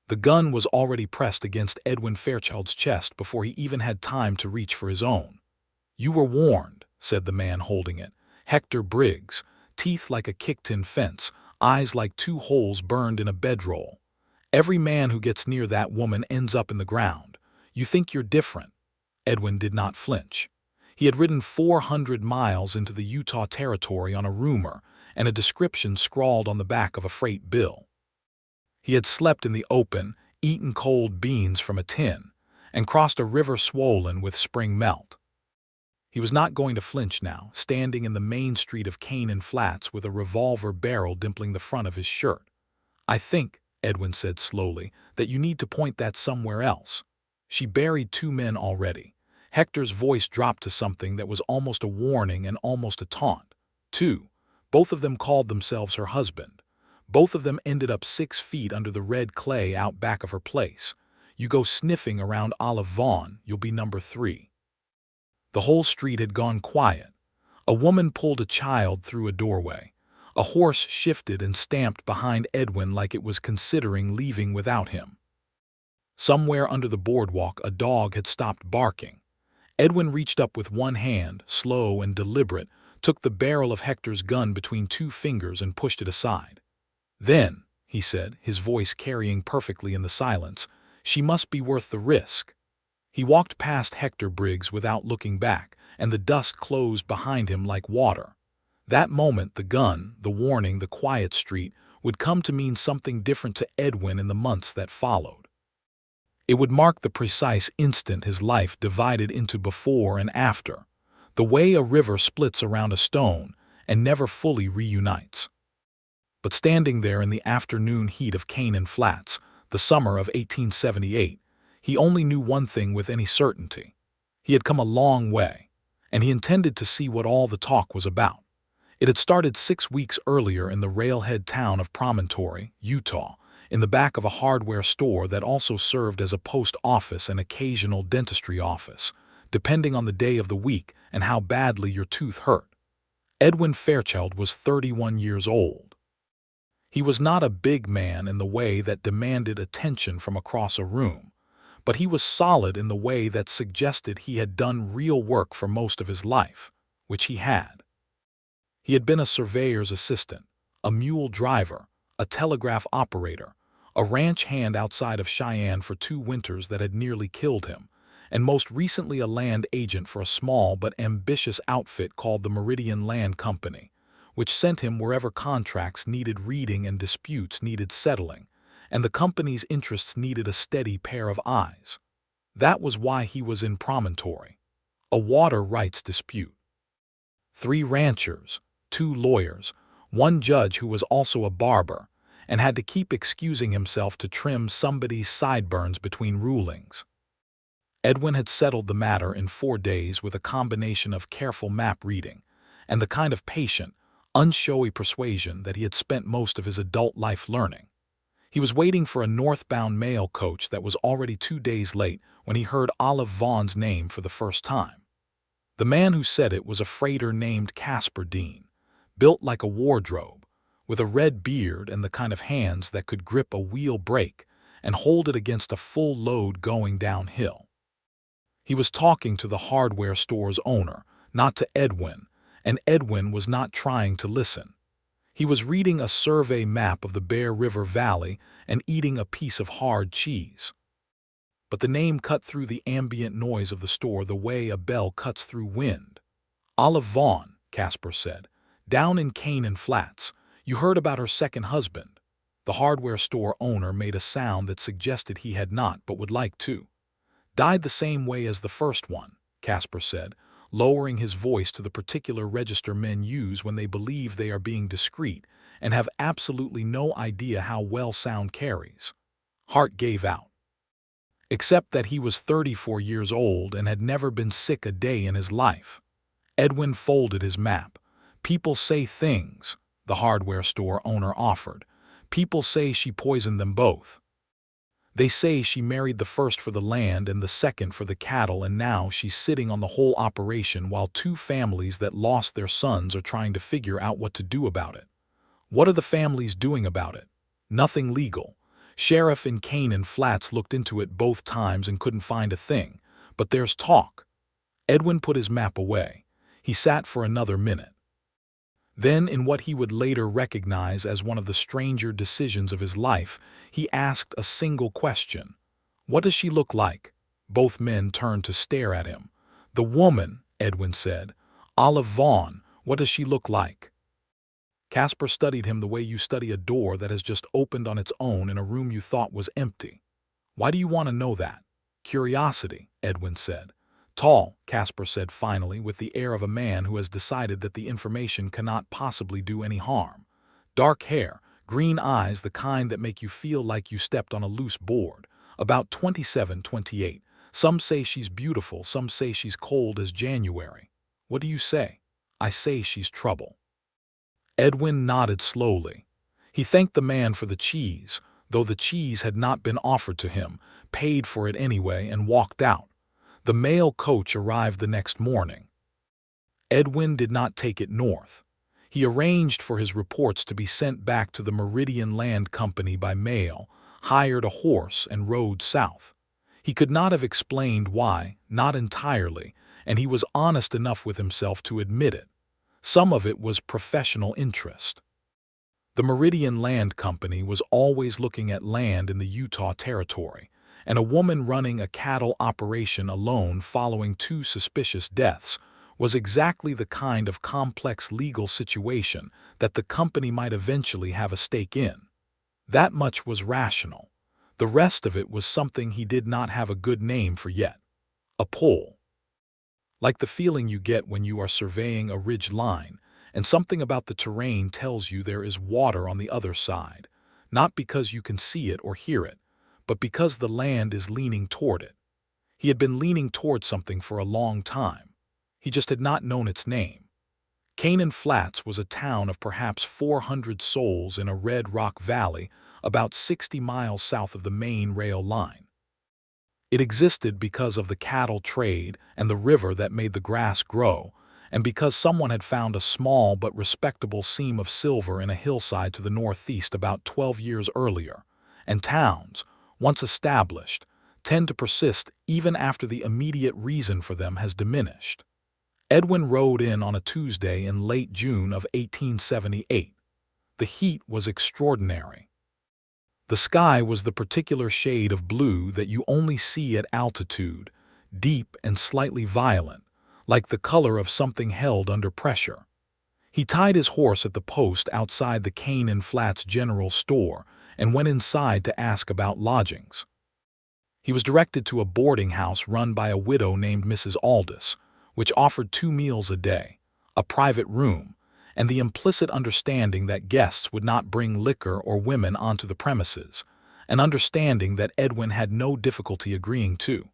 The gun was already pressed against Edwin Fairchild's chest before he even had time to reach for his own. "You were warned," said the man holding it. Hector Briggs, teeth like a kick-tin fence, eyes like two holes burned in a bedroll. "Every man who gets near that woman ends up in the ground. You think you're different." Edwin did not flinch. He had ridden 400 miles into the Utah Territory on a rumor and a description scrawled on the back of a freight bill. He had slept in the open, eaten cold beans from a tin, and crossed a river swollen with spring melt. He was not going to flinch now, standing in the main street of Canaan Flats with a revolver barrel dimpling the front of his shirt. "I think," Edwin said slowly, "that you need to point that somewhere else. She buried 2 men already." Hector's voice dropped to something that was almost a warning and almost a taunt. 2. Both of them called themselves her husband. Both of them ended up 6 feet under the red clay out back of her place. You go sniffing around Olive Vaughn, you'll be number 3. The whole street had gone quiet. A woman pulled a child through a doorway. A horse shifted and stamped behind Edwin like it was considering leaving without him. Somewhere under the boardwalk a dog had stopped barking. Edwin reached up with one hand, slow and deliberate, took the barrel of Hector's gun between 2 fingers and pushed it aside. "Then," he said, his voice carrying perfectly in the silence, "she must be worth the risk." He walked past Hector Briggs without looking back, and the dust closed behind him like water. That moment the gun, the warning, the quiet street, would come to mean something different to Edwin in the months that followed. It would mark the precise instant his life divided into before and after, the way a river splits around a stone and never fully reunites. But standing there in the afternoon heat of Canaan Flats, the summer of 1878, he only knew one thing with any certainty. He had come a long way, and he intended to see what all the talk was about. It had started 6 weeks earlier in the railhead town of Promontory, Utah, in the back of a hardware store that also served as a post office and occasional dentistry office, depending on the day of the week and how badly your tooth hurt. Edwin Fairchild was 31 years old. He was not a big man in the way that demanded attention from across a room, but he was solid in the way that suggested he had done real work for most of his life, which he had. He had been a surveyor's assistant, a mule driver, a telegraph operator, a ranch hand outside of Cheyenne for 2 winters that had nearly killed him, and most recently a land agent for a small but ambitious outfit called the Meridian Land Company, which sent him wherever contracts needed reading and disputes needed settling, and the company's interests needed a steady pair of eyes. That was why he was in Promontory. A water rights dispute. 3 ranchers, 2 lawyers, 1 judge who was also a barber, and had to keep excusing himself to trim somebody's sideburns between rulings. Edwin had settled the matter in 4 days with a combination of careful map reading and the kind of patient, unshowy persuasion that he had spent most of his adult life learning. He was waiting for a northbound mail coach that was already 2 days late when he heard Olive Vaughn's name for the first time. The man who said it was a freighter named Casper Dean, built like a wardrobe, with a red beard and the kind of hands that could grip a wheel brake and hold it against a full load going downhill. He was talking to the hardware store's owner, not to Edwin, and Edwin was not trying to listen. He was reading a survey map of the Bear River Valley and eating a piece of hard cheese. But the name cut through the ambient noise of the store the way a bell cuts through wind. "Olive Vaughn," Casper said, "down in Canaan Flats. You heard about her second husband." The hardware store owner made a sound that suggested he had not but would like to. "Died the same way as the first one," Casper said, lowering his voice to the particular register men use when they believe they are being discreet and have absolutely no idea how well sound carries. Hart gave out. Except that he was 34 years old and had never been sick a day in his life. Edwin folded his map. "People say things," the hardware store owner offered. "People say she poisoned them both. They say she married the first for the land and the second for the cattle, and now she's sitting on the whole operation while 2 families that lost their sons are trying to figure out what to do about it." "What are the families doing about it?" "Nothing legal. Sheriff in Canaan Flats looked into it both times and couldn't find a thing. But there's talk. Edwin put his map away. He sat for another minute. Then, in what he would later recognize as one of the stranger decisions of his life, he asked a single question. "What does she look like?" Both men turned to stare at him. "The woman," Edwin said. "Olive Vaughn, what does she look like?" Casper studied him the way you study a door that has just opened on its own in a room you thought was empty. "Why do you want to know that?" "Curiosity," Edwin said. "Tall," Casper said finally, with the air of a man who has decided that the information cannot possibly do any harm. "Dark hair, green eyes, the kind that make you feel like you stepped on a loose board. About 27, 28. Some say she's beautiful, some say she's cold as January. What do you say?" "I say she's trouble." Edwin nodded slowly. He thanked the man for the cheese, though the cheese had not been offered to him, paid for it anyway, and walked out. The mail coach arrived the next morning. Edwin did not take it north. He arranged for his reports to be sent back to the Meridian Land Company by mail, hired a horse, and rode south. He could not have explained why, not entirely, and he was honest enough with himself to admit it. Some of it was professional interest. The Meridian Land Company was always looking at land in the Utah Territory, and a woman running a cattle operation alone following two suspicious deaths was exactly the kind of complex legal situation that the company might eventually have a stake in. That much was rational. The rest of it was something he did not have a good name for yet. A pull. Like the feeling you get when you are surveying a ridge line, and something about the terrain tells you there is water on the other side, not because you can see it or hear it, but because the land is leaning toward it. He had been leaning toward something for a long time. He just had not known its name. Canaan Flats was a town of perhaps 400 souls in a red rock valley about 60 miles south of the main rail line. It existed because of the cattle trade and the river that made the grass grow, and because someone had found a small but respectable seam of silver in a hillside to the northeast about 12 years earlier. And towns, once established, tend to persist even after the immediate reason for them has diminished. Edwin rode in on a Tuesday in late June of 1878. The heat was extraordinary. The sky was the particular shade of blue that you only see at altitude, deep and slightly violent, like the color of something held under pressure. He tied his horse at the post outside the Canaan Flats General Store and went inside to ask about lodgings. He was directed to a boarding house run by a widow named Mrs. Aldis, which offered 2 meals a day, a private room, and the implicit understanding that guests would not bring liquor or women onto the premises, an understanding that Edwin had no difficulty agreeing to.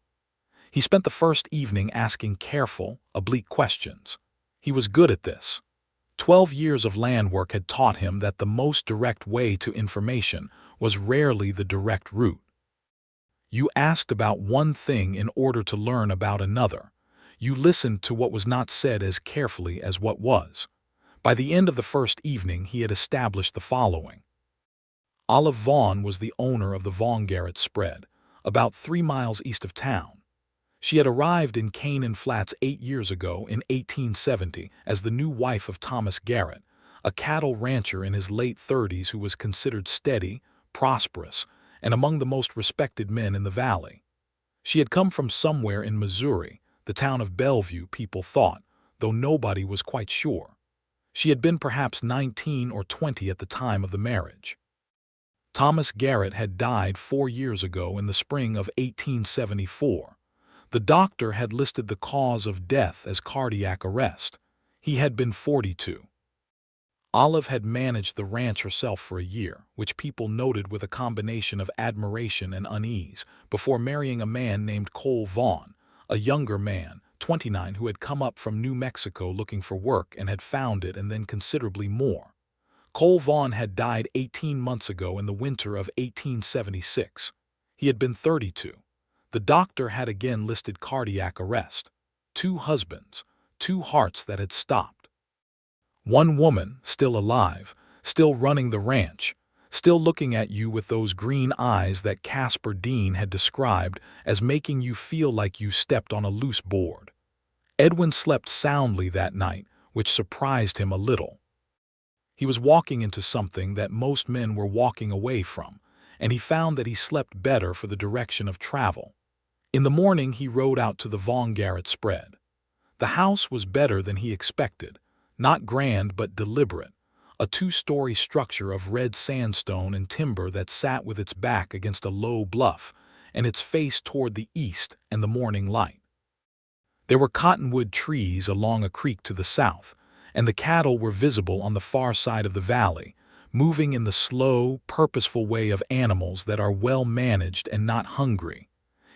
He spent the first evening asking careful, oblique questions. He was good at this. 12 years of land work had taught him that the most direct way to information was rarely the direct route. You asked about one thing in order to learn about another. You listened to what was not said as carefully as what was. By the end of the first evening, he had established the following. Olive Vaughn was the owner of the Vaughn Garrett spread, about 3 miles east of town. She had arrived in Canaan Flats 8 years ago in 1870 as the new wife of Thomas Garrett, a cattle rancher in his late 30s who was considered steady, prosperous, and among the most respected men in the valley. She had come from somewhere in Missouri, the town of Bellevue, people thought, though nobody was quite sure. She had been perhaps 19 or 20 at the time of the marriage. Thomas Garrett had died 4 years ago in the spring of 1874. The doctor had listed the cause of death as cardiac arrest. He had been 42. Olive had managed the ranch herself for a year, which people noted with a combination of admiration and unease, before marrying a man named Cole Vaughn, a younger man, 29, who had come up from New Mexico looking for work and had found it and then considerably more. Cole Vaughn had died 18 months ago in the winter of 1876. He had been 32. The doctor had again listed cardiac arrest. 2 husbands, 2 hearts that had stopped. 1 woman, still alive, still running the ranch, still looking at you with those green eyes that Casper Dean had described as making you feel like you stepped on a loose board. Edwin slept soundly that night, which surprised him a little. He was walking into something that most men were walking away from, and he found that he slept better for the direction of travel. In the morning he rode out to the Vaughn Garrett spread. The house was better than he expected, not grand but deliberate, a two-story structure of red sandstone and timber that sat with its back against a low bluff and its face toward the east and the morning light. There were cottonwood trees along a creek to the south, and the cattle were visible on the far side of the valley, moving in the slow, purposeful way of animals that are well managed and not hungry.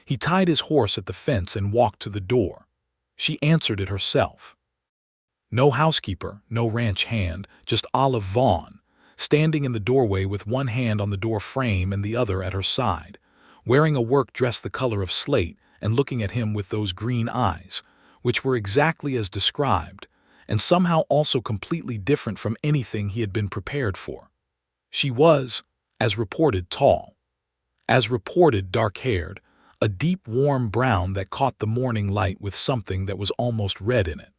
He tied his horse at the fence and walked to the door. She answered it herself. No housekeeper, no ranch hand, just Olive Vaughn, standing in the doorway with one hand on the door frame and the other at her side, wearing a work dress the color of slate and looking at him with those green eyes, which were exactly as described, and somehow also completely different from anything he had been prepared for. She was, as reported, tall. As reported, dark-haired, a deep warm brown that caught the morning light with something that was almost red in it.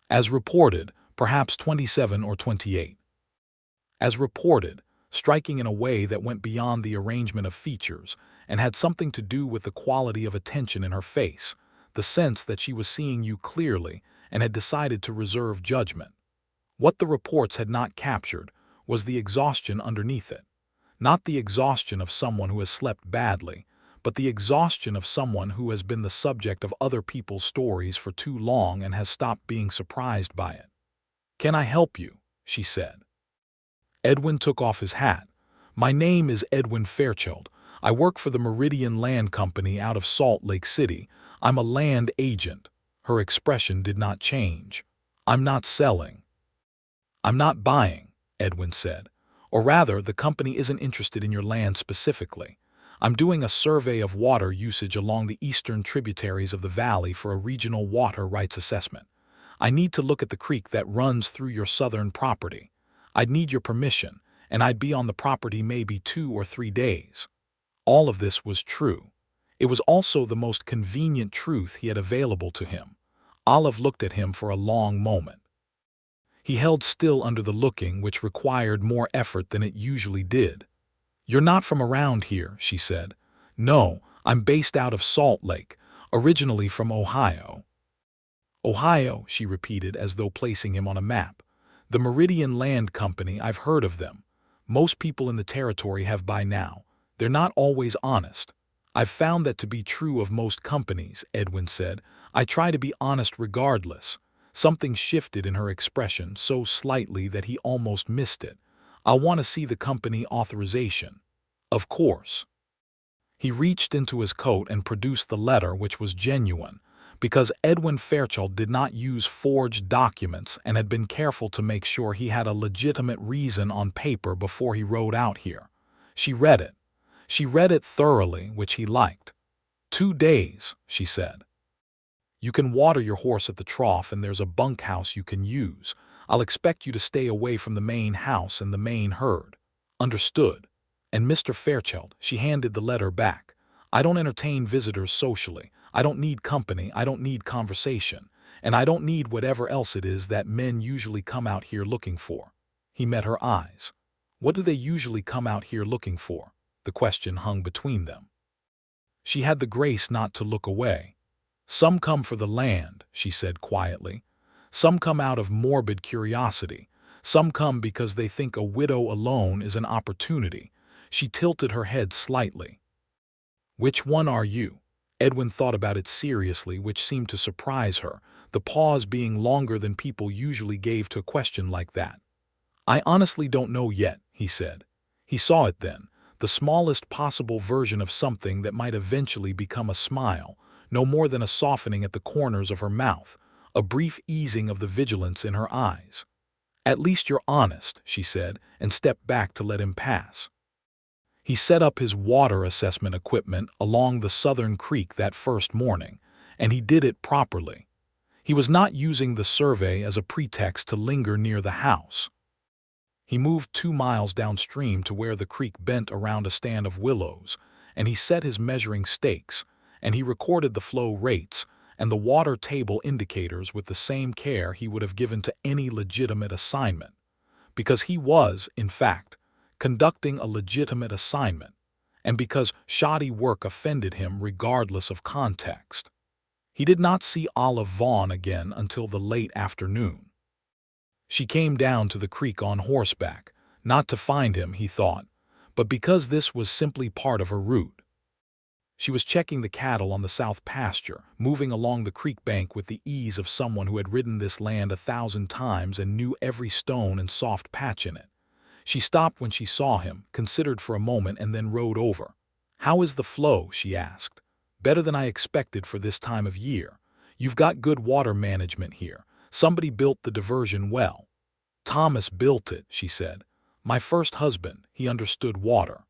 As reported, perhaps 27 or 28. As reported, striking in a way that went beyond the arrangement of features and had something to do with the quality of attention in her face, the sense that she was seeing you clearly and had decided to reserve judgment. What the reports had not captured was the exhaustion underneath it. Not the exhaustion of someone who has slept badly, but the exhaustion of someone who has been the subject of other people's stories for too long and has stopped being surprised by it. "Can I help you?" she said. Edwin took off his hat. "My name is Edwin Fairchild. I work for the Meridian Land Company out of Salt Lake City. I'm a land agent." Her expression did not change. "I'm not selling." "I'm not buying," Edwin said. "Or rather, the company isn't interested in your land specifically. I'm doing a survey of water usage along the eastern tributaries of the valley for a regional water rights assessment. I need to look at the creek that runs through your southern property. I'd need your permission, and I'd be on the property maybe 2 or 3 days." All of this was true. It was also the most convenient truth he had available to him. Olive looked at him for a long moment. He held still under the looking, which required more effort than it usually did. "You're not from around here," she said. "No, I'm based out of Salt Lake, originally from Ohio." "Ohio," she repeated as though placing him on a map. "The Meridian Land Company, I've heard of them. Most people in the territory have by now. They're not always honest." "I've found that to be true of most companies," Edwin said. "I try to be honest regardless." Something shifted in her expression so slightly that he almost missed it. "I'll want to see the company authorization." "Of course." He reached into his coat and produced the letter, which was genuine, because Edwin Fairchild did not use forged documents and had been careful to make sure he had a legitimate reason on paper before he rode out here. She read it. She read it thoroughly, which he liked. 2 days, she said. "You can water your horse at the trough and there's a bunkhouse you can use. I'll expect you to stay away from the main house and the main herd." "Understood." "And Mr. Fairchild," she handed the letter back, "I don't entertain visitors socially. I don't need company, I don't need conversation, and I don't need whatever else it is that men usually come out here looking for." He met her eyes. "What do they usually come out here looking for?" The question hung between them. She had the grace not to look away. "Some come for the land," she said quietly. "Some come out of morbid curiosity. Some come because they think a widow alone is an opportunity." She tilted her head slightly. "Which one are you?" Edwin thought about it seriously, which seemed to surprise her, the pause being longer than people usually gave to a question like that. "I honestly don't know yet," he said. He saw it then, the smallest possible version of something that might eventually become a smile, no more than a softening at the corners of her mouth, a brief easing of the vigilance in her eyes. "At least you're honest," she said, and stepped back to let him pass. He set up his water assessment equipment along the southern creek that first morning, and he did it properly. He was not using the survey as a pretext to linger near the house. He moved 2 miles downstream to where the creek bent around a stand of willows, and he set his measuring stakes, and he recorded the flow rates and the water table indicators with the same care he would have given to any legitimate assignment, because he was, in fact, conducting a legitimate assignment, and because shoddy work offended him regardless of context. He did not see Olive Vaughn again until the late afternoon. She came down to the creek on horseback, not to find him, he thought, but because this was simply part of her route. She was checking the cattle on the south pasture, moving along the creek bank with the ease of someone who had ridden this land 1,000 times and knew every stone and soft patch in it. She stopped when she saw him, considered for a moment, and then rode over. "How is the flow?" she asked. "Better than I expected for this time of year. You've got good water management here. Somebody built the diversion well." "Thomas built it," she said. "My first husband, he understood water.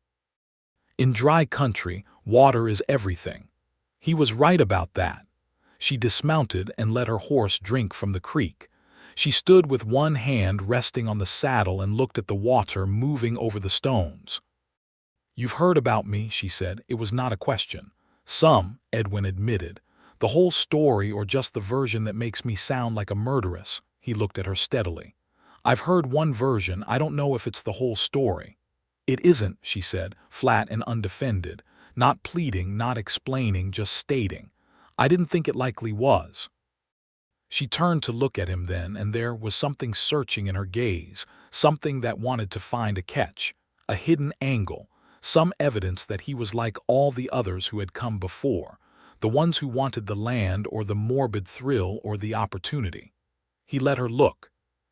In dry country, water is everything. He was right about that." She dismounted and let her horse drink from the creek. She stood with one hand resting on the saddle and looked at the water moving over the stones. "You've heard about me," she said. "It was not a question." "Some," Edwin admitted. "The whole story or just the version that makes me sound like a murderess?" He looked at her steadily. "I've heard one version. I don't know if it's the whole story." "It isn't," she said, flat and undefended, not pleading, not explaining, just stating. "I didn't think it likely was." She turned to look at him then, and there was something searching in her gaze, something that wanted to find a catch, a hidden angle, some evidence that he was like all the others who had come before, the ones who wanted the land or the morbid thrill or the opportunity. He let her look.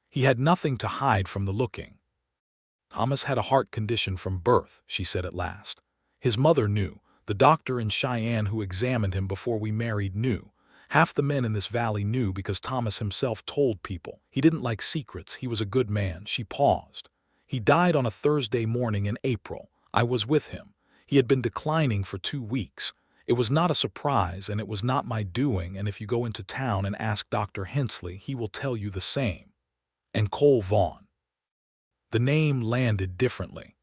He had nothing to hide from the looking. "Thomas had a heart condition from birth," she said at last. "His mother knew. The doctor in Cheyenne who examined him before we married knew. Half the men in this valley knew because Thomas himself told people. He didn't like secrets. He was a good man." She paused. "He died on a Thursday morning in April. I was with him. He had been declining for 2 weeks. It was not a surprise, and it was not my doing, and if you go into town and ask Dr. Hensley, he will tell you the same." "And Cole Vaughn." The name landed differently.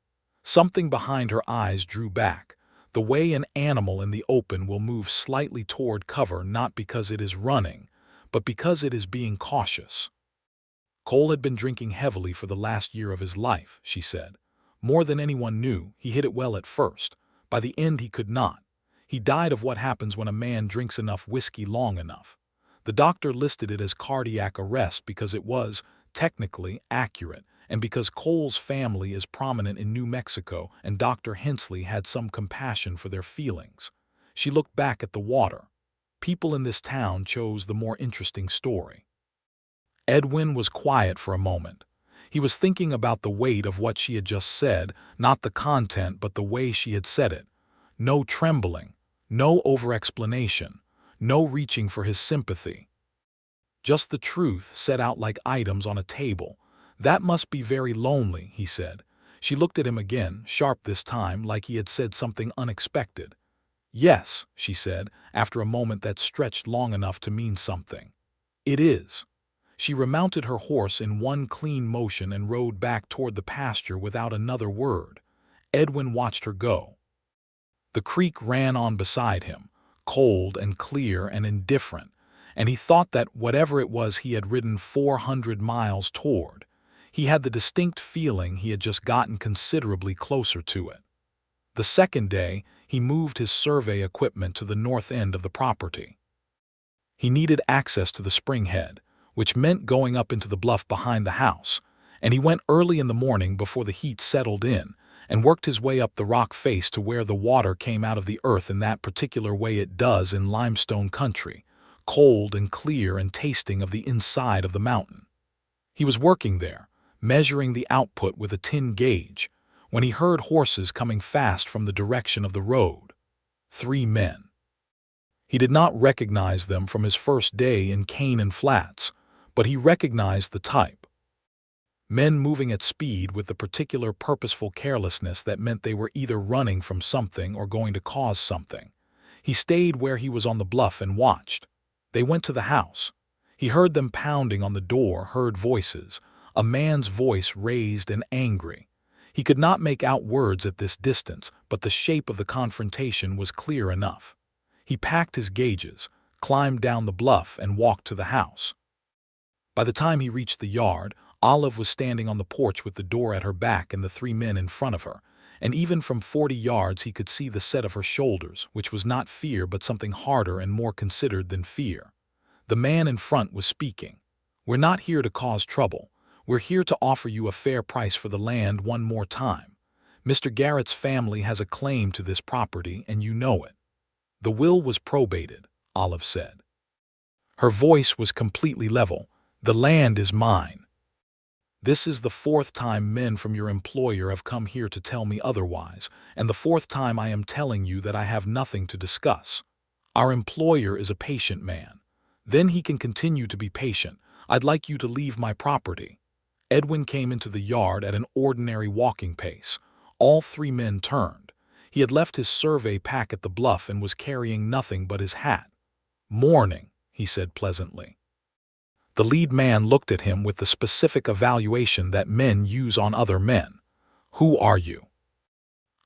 Something behind her eyes drew back, the way an animal in the open will move slightly toward cover not because it is running, but because it is being cautious. "Cole had been drinking heavily for the last year of his life," she said. "More than anyone knew. He hid it well at first. By the end he could not. He died of what happens when a man drinks enough whiskey long enough. The doctor listed it as cardiac arrest because it was, technically, accurate, and because Cole's family is prominent in New Mexico and Dr. Hensley had some compassion for their feelings." She looked back at the water. "People in this town chose the more interesting story." Edwin was quiet for a moment. He was thinking about the weight of what she had just said, not the content but the way she had said it. No trembling, no over-explanation, no reaching for his sympathy. Just the truth set out like items on a table. "That must be very lonely," he said. She looked at him again, sharp this time, like he had said something unexpected. "Yes," she said, after a moment that stretched long enough to mean something. "It is." She remounted her horse in one clean motion and rode back toward the pasture without another word. Edwin watched her go. The creek ran on beside him, cold and clear and indifferent, and he thought that whatever it was he had ridden 400 miles toward, he had the distinct feeling he had just gotten considerably closer to it. The second day, he moved his survey equipment to the north end of the property. He needed access to the springhead, which meant going up into the bluff behind the house, and he went early in the morning before the heat settled in and worked his way up the rock face to where the water came out of the earth in that particular way it does in limestone country, cold and clear and tasting of the inside of the mountain. He was working there, measuring the output with a tin gauge, when he heard horses coming fast from the direction of the road. 3 men. He did not recognize them from his first day in Canaan Flats, but he recognized the type. Men moving at speed with the particular purposeful carelessness that meant they were either running from something or going to cause something. He stayed where he was on the bluff and watched. They went to the house. He heard them pounding on the door, heard voices. a man's voice raised and angry. He could not make out words at this distance, but the shape of the confrontation was clear enough. He packed his gauges, climbed down the bluff, and walked to the house. By the time he reached the yard, Olive was standing on the porch with the door at her back and the 3 men in front of her, and even from 40 yards he could see the set of her shoulders, which was not fear but something harder and more considered than fear. The man in front was speaking. "We're not here to cause trouble. We're here to offer you a fair price for the land one more time. Mr. Garrett's family has a claim to this property, and you know it." "The will was probated," Olive said. Her voice was completely level. "The land is mine." "This is the 4th time men from your employer have come here to tell me otherwise, and the 4th time I am telling you that I have nothing to discuss. Our employer is a patient man. Then he can continue to be patient. I'd like you to leave my property." Edwin came into the yard at an ordinary walking pace. All 3 men turned. He had left his survey pack at the bluff and was carrying nothing but his hat. "Morning," he said pleasantly. The lead man looked at him with the specific evaluation that men use on other men. "Who are you?"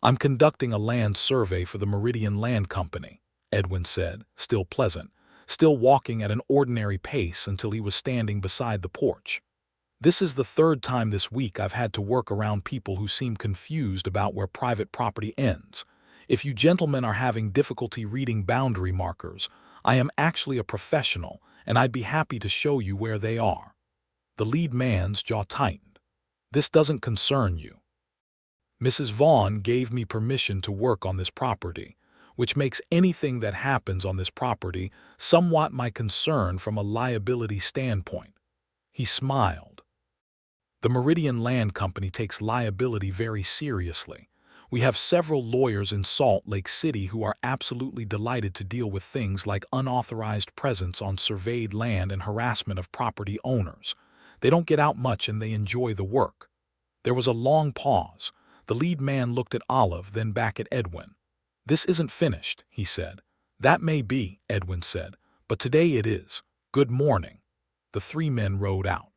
"I'm conducting a land survey for the Meridian Land Company," Edwin said, still pleasant, still walking at an ordinary pace until he was standing beside the porch. "This is the 3rd time this week I've had to work around people who seem confused about where private property ends. If you gentlemen are having difficulty reading boundary markers, I am actually a professional, and I'd be happy to show you where they are." The lead man's jaw tightened. "This doesn't concern you. Mrs. Vaughn gave me permission to work on this property, which makes anything that happens on this property somewhat my concern from a liability standpoint." He smiled. "The Meridian Land Company takes liability very seriously. We have several lawyers in Salt Lake City who are absolutely delighted to deal with things like unauthorized presence on surveyed land and harassment of property owners. They don't get out much and they enjoy the work." There was a long pause. The lead man looked at Olive, then back at Edwin. "This isn't finished," he said. "That may be," Edwin said, "but today it is. Good morning." The 3 men rode out.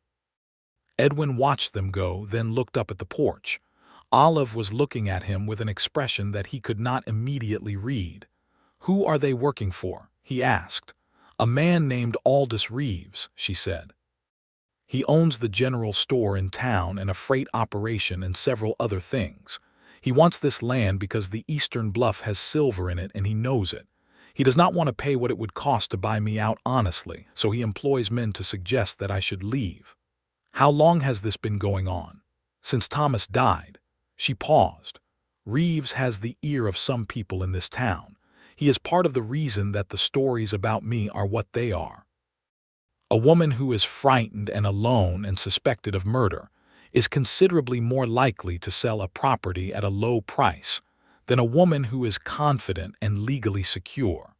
Edwin watched them go, then looked up at the porch. Olive was looking at him with an expression that he could not immediately read. "Who are they working for?" he asked. "A man named Aldous Reeves," she said. "He owns the general store in town and a freight operation and several other things. He wants this land because the Eastern Bluff has silver in it and he knows it. He does not want to pay what it would cost to buy me out honestly, so he employs men to suggest that I should leave." "How long has this been going on?" "Since Thomas died." She paused. "Reeves has the ear of some people in this town. He is part of the reason that the stories about me are what they are. A woman who is frightened and alone and suspected of murder is considerably more likely to sell a property at a low price than a woman who is confident and legally secure."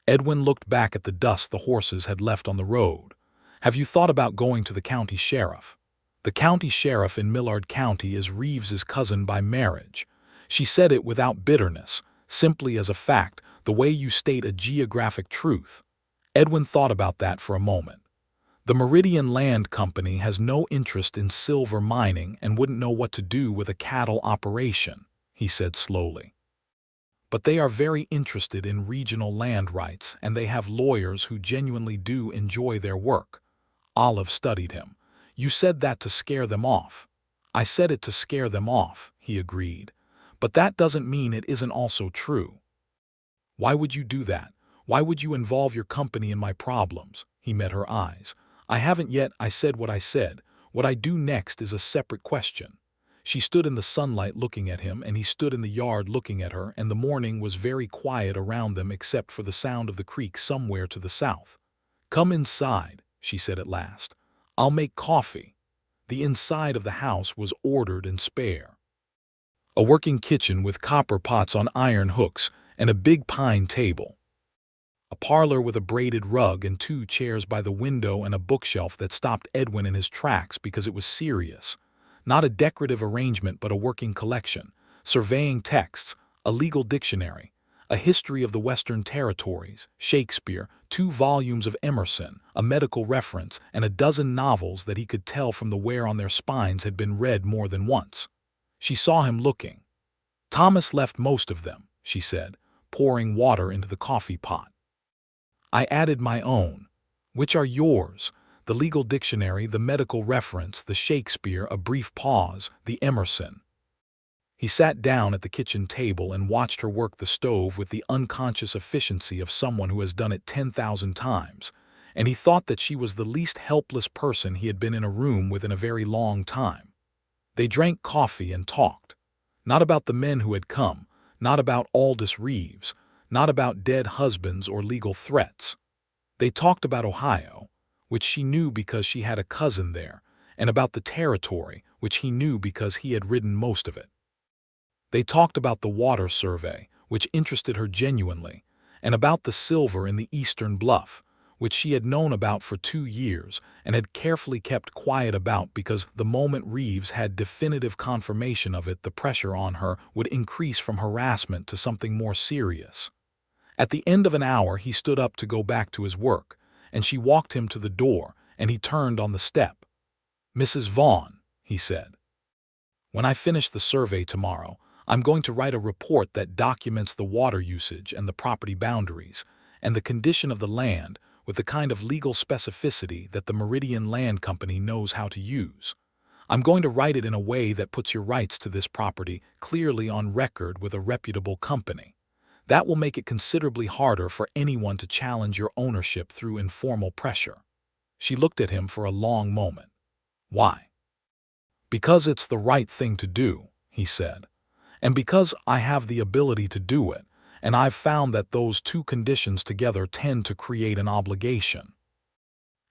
Edwin looked back at the dust the horses had left on the road. "Have you thought about going to the county sheriff?" "The county sheriff in Millard County is Reeves's cousin by marriage." She said it without bitterness, simply as a fact, the way you state a geographic truth. Edwin thought about that for a moment. "The Meridian Land Company has no interest in silver mining and wouldn't know what to do with a cattle operation," he said slowly. "But they are very interested in regional land rights, and they have lawyers who genuinely do enjoy their work." Olive studied him. "You said that to scare them off." "I said it to scare them off," he agreed. "But that doesn't mean it isn't also true." "Why would you do that? Why would you involve your company in my problems?" He met her eyes. "I haven't yet. I said what I said. What I do next is a separate question." She stood in the sunlight looking at him, and he stood in the yard looking at her, and the morning was very quiet around them except for the sound of the creek somewhere to the south. "Come inside," she said at last. "I'll make coffee." The inside of the house was ordered and spare. A working kitchen with copper pots on iron hooks and a big pine table. A parlor with a braided rug and 2 chairs by the window and a bookshelf that stopped Edwin in his tracks because it was serious. Not a decorative arrangement but a working collection, surveying texts, a legal dictionary, A history of the Western Territories, Shakespeare, 2 volumes of Emerson, a medical reference, and a dozen novels that he could tell from the wear on their spines had been read more than once. She saw him looking. "Thomas left most of them," she said, pouring water into the coffee pot. "I added my own." "Which are yours?" "The legal dictionary, the medical reference, the Shakespeare," a brief pause, "the Emerson." He sat down at the kitchen table and watched her work the stove with the unconscious efficiency of someone who has done it 10,000 times, and he thought that she was the least helpless person he had been in a room with in a very long time. They drank coffee and talked. Not about the men who had come, not about Aldous Reeves, not about dead husbands or legal threats. They talked about Ohio, which she knew because she had a cousin there, and about the territory, which he knew because he had ridden most of it. They talked about the water survey, which interested her genuinely, and about the silver in the Eastern Bluff, which she had known about for 2 years and had carefully kept quiet about because the moment Reeves had definitive confirmation of it, the pressure on her would increase from harassment to something more serious. At the end of an hour he stood up to go back to his work, and she walked him to the door, and he turned on the step. "Mrs. Vaughn," he said, "when I finish the survey tomorrow, I'm going to write a report that documents the water usage and the property boundaries and the condition of the land with the kind of legal specificity that the Meridian Land Company knows how to use. I'm going to write it in a way that puts your rights to this property clearly on record with a reputable company. That will make it considerably harder for anyone to challenge your ownership through informal pressure." She looked at him for a long moment. "Why?" "Because it's the right thing to do," he said. "And because I have the ability to do it, and I've found that those 2 conditions together tend to create an obligation."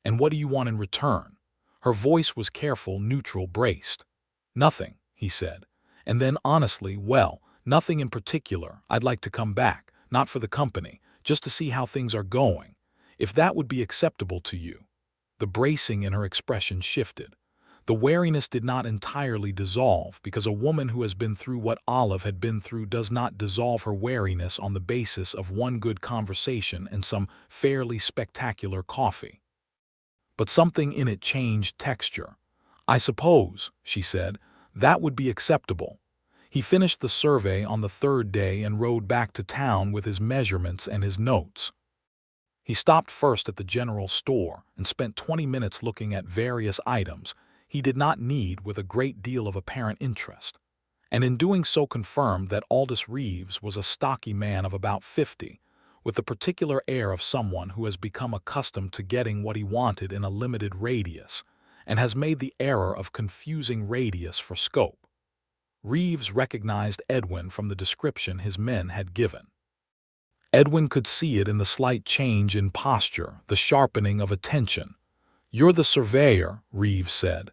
"And what do you want in return?" Her voice was careful, neutral, braced. "Nothing," he said. And then honestly, "Well, nothing in particular. I'd like to come back, not for the company, just to see how things are going. If that would be acceptable to you." The bracing in her expression shifted. The wariness did not entirely dissolve, because a woman who has been through what Olive had been through does not dissolve her wariness on the basis of one good conversation and some fairly spectacular coffee. But something in it changed texture. "I suppose," she said, "that would be acceptable." He finished the survey on the 3rd day and rode back to town with his measurements and his notes. He stopped first at the general store and spent 20 minutes looking at various items he did not need with a great deal of apparent interest, and in doing so confirmed that Aldous Reeves was a stocky man of about 50, with the particular air of someone who has become accustomed to getting what he wanted in a limited radius, and has made the error of confusing radius for scope. Reeves recognized Edwin from the description his men had given. Edwin could see it in the slight change in posture, the sharpening of attention. "You're the surveyor," Reeves said.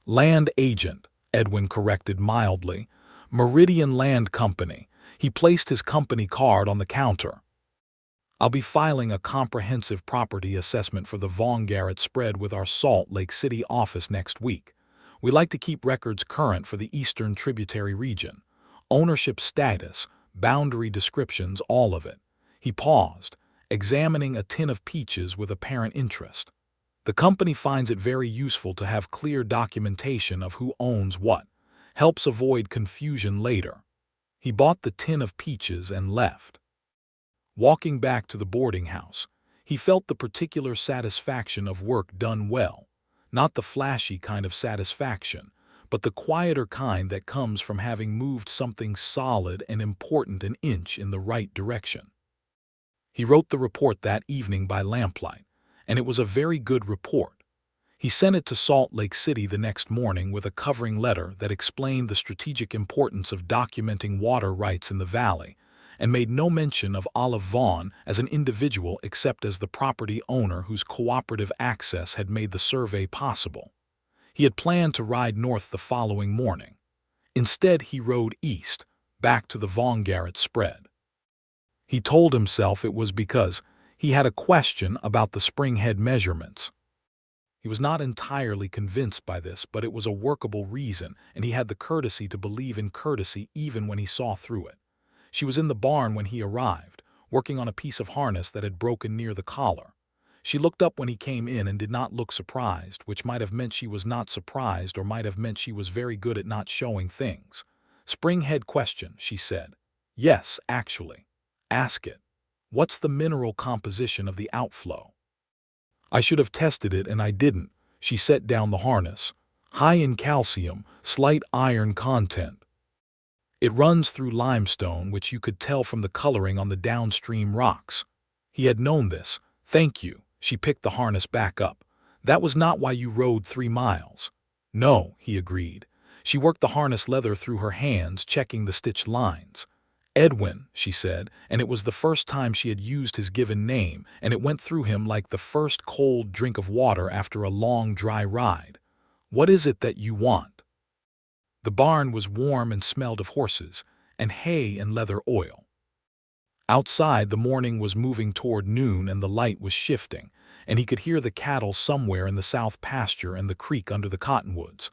"Land agent," Edwin corrected mildly. "Meridian Land Company." He placed his company card on the counter. "I'll be filing a comprehensive property assessment for the Vaughn Garrett spread with our Salt Lake City office next week. We like to keep records current for the Eastern Tributary region. Ownership status, boundary descriptions, all of it." He paused, examining a tin of peaches with apparent interest. "The company finds it very useful to have clear documentation of who owns what. Helps avoid confusion later." He bought the tin of peaches and left. Walking back to the boarding house, he felt the particular satisfaction of work done well. Not the flashy kind of satisfaction, but the quieter kind that comes from having moved something solid and important an inch in the right direction. He wrote the report that evening by lamplight, and it was a very good report. He sent it to Salt Lake City the next morning with a covering letter that explained the strategic importance of documenting water rights in the valley, and made no mention of Olive Vaughn as an individual except as the property owner whose cooperative access had made the survey possible. He had planned to ride north the following morning. Instead, he rode east, back to the Vaughn Garrett spread. He told himself it was because he had a question about the springhead measurements. He was not entirely convinced by this, but it was a workable reason, and he had the courtesy to believe in courtesy even when he saw through it. She was in the barn when he arrived, working on a piece of harness that had broken near the collar. She looked up when he came in and did not look surprised, which might have meant she was not surprised or might have meant she was very good at not showing things. "Springhead question," she said. "Yes, actually. Ask it. What's the mineral composition of the outflow?" "I should have tested it and I didn't." She set down the harness. "High in calcium, slight iron content. It runs through limestone, which you could tell from the coloring on the downstream rocks." He had known this. "Thank you." She picked the harness back up. "That was not why you rode 3 miles." "No," he agreed. She worked the harness leather through her hands, checking the stitched lines. "Edwin," she said, and it was the first time she had used his given name, and it went through him like the first cold drink of water after a long, dry ride. "What is it that you want?" The barn was warm and smelled of horses, and hay and leather oil. Outside, the morning was moving toward noon and the light was shifting, and he could hear the cattle somewhere in the south pasture and the creek under the cottonwoods.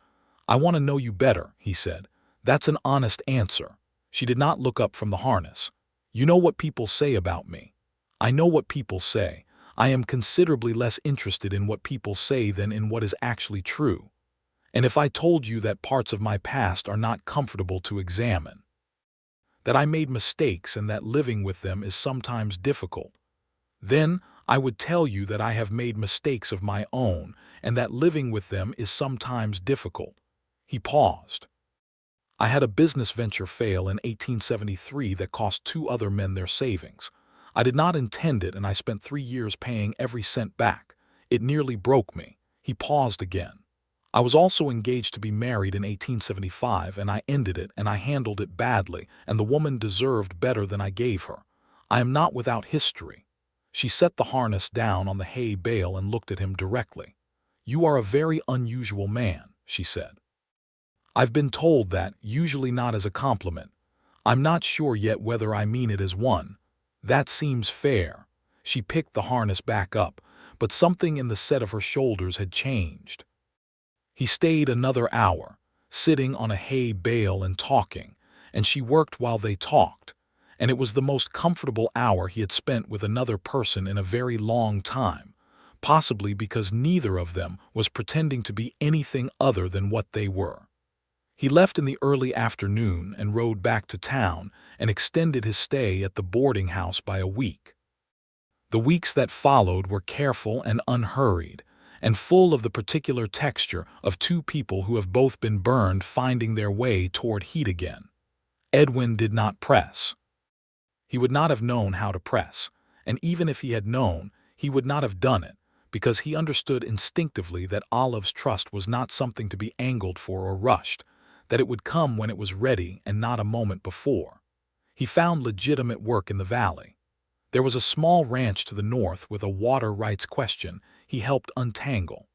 "I want to know you better," he said. "That's an honest answer." She did not look up from the harness. "You know what people say about me." "I know what people say. I am considerably less interested in what people say than in what is actually true. And if I told you that parts of my past are not comfortable to examine, that I made mistakes and that living with them is sometimes difficult, then I would tell you that I have made mistakes of my own and that living with them is sometimes difficult." He paused. "I had a business venture fail in 1873 that cost 2 other men their savings. I did not intend it and I spent 3 years paying every cent back. It nearly broke me." He paused again. "I was also engaged to be married in 1875 and I ended it and I handled it badly and the woman deserved better than I gave her. I am not without history." She set the harness down on the hay bale and looked at him directly. "You are a very unusual man," she said. "I've been told that, usually not as a compliment. I'm not sure yet whether I mean it as one." "That seems fair." She picked the harness back up, but something in the set of her shoulders had changed. He stayed another hour, sitting on a hay bale and talking, and she worked while they talked, and it was the most comfortable hour he had spent with another person in a very long time, possibly because neither of them was pretending to be anything other than what they were. He left in the early afternoon and rode back to town and extended his stay at the boarding house by a week. The weeks that followed were careful and unhurried, and full of the particular texture of 2 people who have both been burned finding their way toward heat again. Edwin did not press. He would not have known how to press, and even if he had known, he would not have done it, because he understood instinctively that Olive's trust was not something to be angled for or rushed, that it would come when it was ready and not a moment before. He found legitimate work in the valley. There was a small ranch to the north with a water rights question he helped untangle.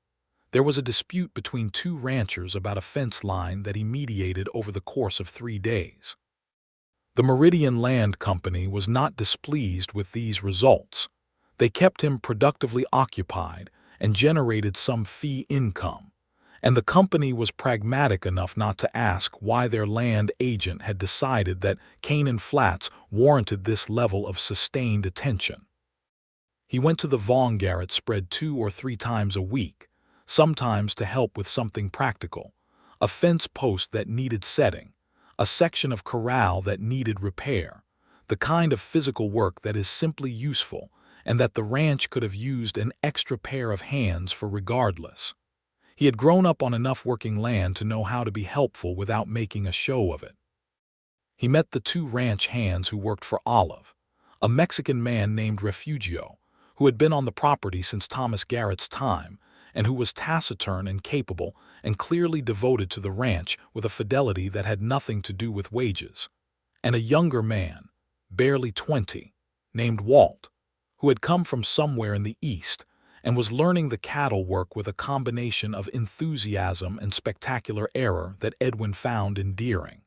There was a dispute between 2 ranchers about a fence line that he mediated over the course of 3 days. The Meridian Land Company was not displeased with these results. They kept him productively occupied and generated some fee income, and the company was pragmatic enough not to ask why their land agent had decided that Canaan Flats warranted this level of sustained attention. He went to the Vaughn Garrett spread 2 or 3 times a week, sometimes to help with something practical, a fence post that needed setting, a section of corral that needed repair, the kind of physical work that is simply useful and that the ranch could have used an extra pair of hands for regardless. He had grown up on enough working land to know how to be helpful without making a show of it. He met the 2 ranch hands who worked for Olive, a Mexican man named Refugio, who had been on the property since Thomas Garrett's time, and who was taciturn and capable and clearly devoted to the ranch with a fidelity that had nothing to do with wages, and a younger man, barely 20, named Walt, who had come from somewhere in the East and was learning the cattle work with a combination of enthusiasm and spectacular error that Edwin found endearing.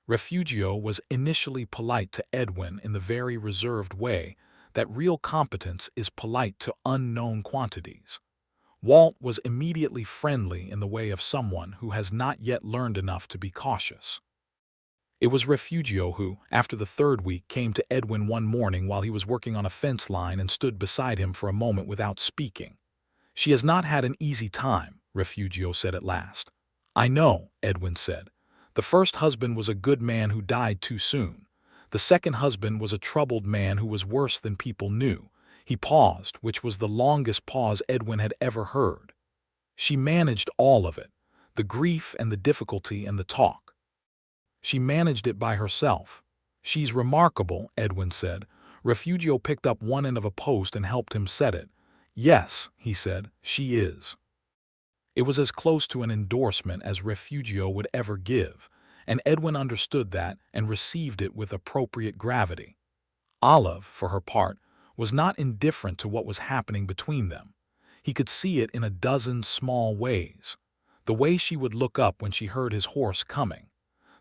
Refugio was initially polite to Edwin in the very reserved way that real competence is polite to unknown quantities. Walt was immediately friendly in the way of someone who has not yet learned enough to be cautious. It was Refugio who, after the third week, came to Edwin one morning while he was working on a fence line and stood beside him for a moment without speaking. "She has not had an easy time," Refugio said at last. "I know," Edwin said. "The first husband was a good man who died too soon. The second husband was a troubled man who was worse than people knew." He paused, which was the longest pause Edwin had ever heard. "She managed all of it, the grief and the difficulty and the talk. She managed it by herself. She's remarkable," Edwin said. Refugio picked up one end of a post and helped him set it. "Yes," he said, "she is." It was as close to an endorsement as Refugio would ever give, and Edwin understood that and received it with appropriate gravity. Olive, for her part, was not indifferent to what was happening between them. He could see it in a dozen small ways. The way she would look up when she heard his horse coming.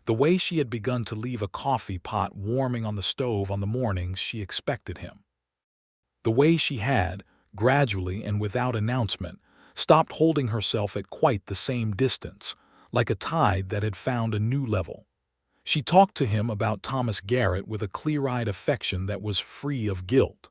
The way she had begun to leave a coffee pot warming on the stove on the mornings she expected him. The way she had, gradually and without announcement, stopped holding herself at quite the same distance, like a tide that had found a new level. She talked to him about Thomas Garrett with a clear-eyed affection that was free of guilt.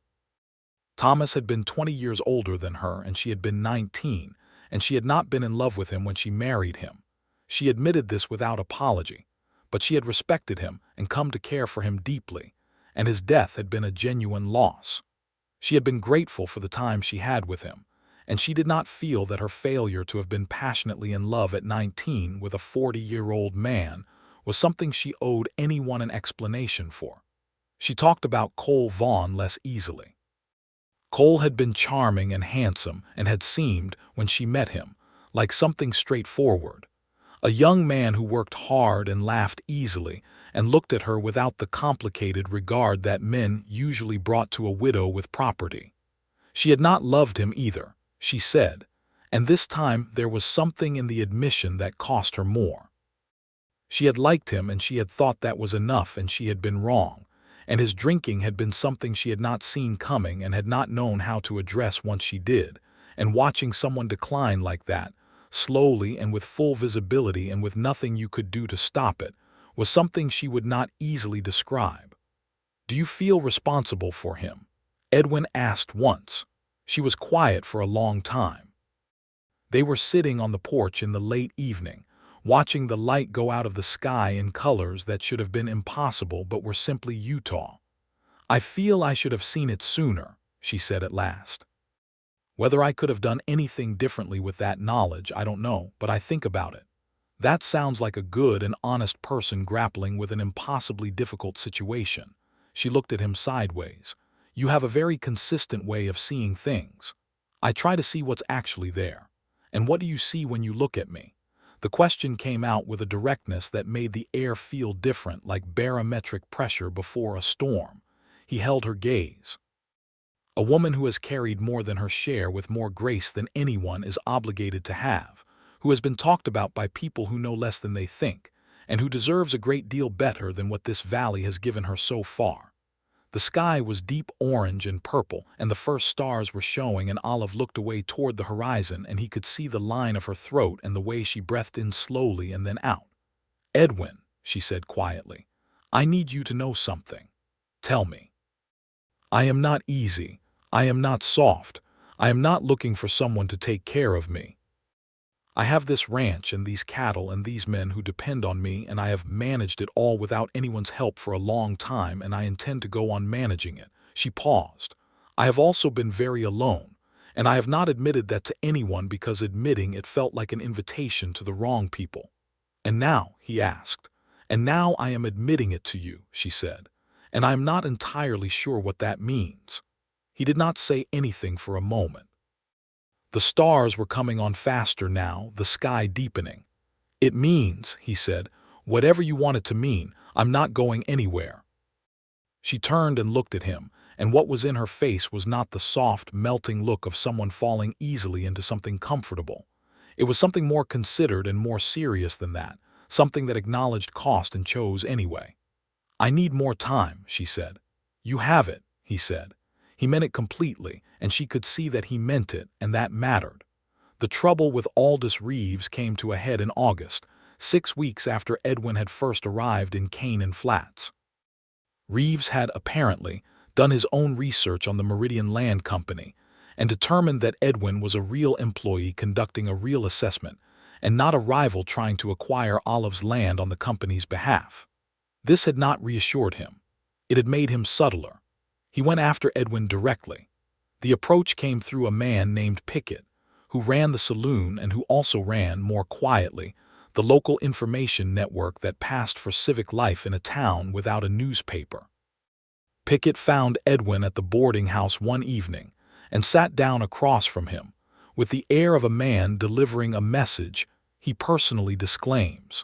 Thomas had been 20 years older than her and she had been 19, and she had not been in love with him when she married him. She admitted this without apology, but she had respected him and come to care for him deeply, and his death had been a genuine loss. She had been grateful for the time she had with him, and she did not feel that her failure to have been passionately in love at 19 with a 40-year-old man was something she owed anyone an explanation for. She talked about Olive Vaughn less easily. Cole had been charming and handsome and had seemed, when she met him, like something straightforward. A young man who worked hard and laughed easily and looked at her without the complicated regard that men usually brought to a widow with property. She had not loved him either, she said, and this time there was something in the admission that cost her more. She had liked him and she had thought that was enough, and she had been wrong, and his drinking had been something she had not seen coming and had not known how to address once she did, and watching someone decline like that, slowly and with full visibility and with nothing you could do to stop it, was something she would not easily describe. "Do you feel responsible for him?" Edwin asked once. She was quiet for a long time. They were sitting on the porch in the late evening, watching the light go out of the sky in colors that should have been impossible but were simply Utah. "I feel I should have seen it sooner," she said at last. "Whether I could have done anything differently with that knowledge, I don't know, but I think about it. That sounds like a good and honest person grappling with an impossibly difficult situation." She looked at him sideways. "You have a very consistent way of seeing things. I try to see what's actually there. And what do you see when you look at me?" The question came out with a directness that made the air feel different, like barometric pressure before a storm. He held her gaze. "A woman who has carried more than her share with more grace than anyone is obligated to have, who has been talked about by people who know less than they think, and who deserves a great deal better than what this valley has given her so far." The sky was deep orange and purple, and the first stars were showing, and Olive looked away toward the horizon, and he could see the line of her throat and the way she breathed in slowly and then out. "Edwin," she said quietly, "I need you to know something. Tell me. I am not easy. I am not soft. I am not looking for someone to take care of me. I have this ranch and these cattle and these men who depend on me, and I have managed it all without anyone's help for a long time, and I intend to go on managing it." She paused. "I have also been very alone, and I have not admitted that to anyone because admitting it felt like an invitation to the wrong people." "And now," he asked. "And now I am admitting it to you," she said, "and I am not entirely sure what that means." He did not say anything for a moment. The stars were coming on faster now, the sky deepening. "It means," he said, "whatever you want it to mean, I'm not going anywhere." She turned and looked at him, and what was in her face was not the soft, melting look of someone falling easily into something comfortable. It was something more considered and more serious than that, something that acknowledged cost and chose anyway. "I need more time," she said. "You have it," he said. He meant it completely, and she could see that he meant it, and that mattered. The trouble with Aldous Reeves came to a head in August, 6 weeks after Edwin had first arrived in Canaan Flats. Reeves had, apparently, done his own research on the Meridian Land Company and determined that Edwin was a real employee conducting a real assessment and not a rival trying to acquire Olive's land on the company's behalf. This had not reassured him. It had made him subtler. He went after Edwin directly. The approach came through a man named Pickett, who ran the saloon and who also ran, more quietly, the local information network that passed for civic life in a town without a newspaper. Pickett found Edwin at the boarding house one evening and sat down across from him, with the air of a man delivering a message he personally disclaims.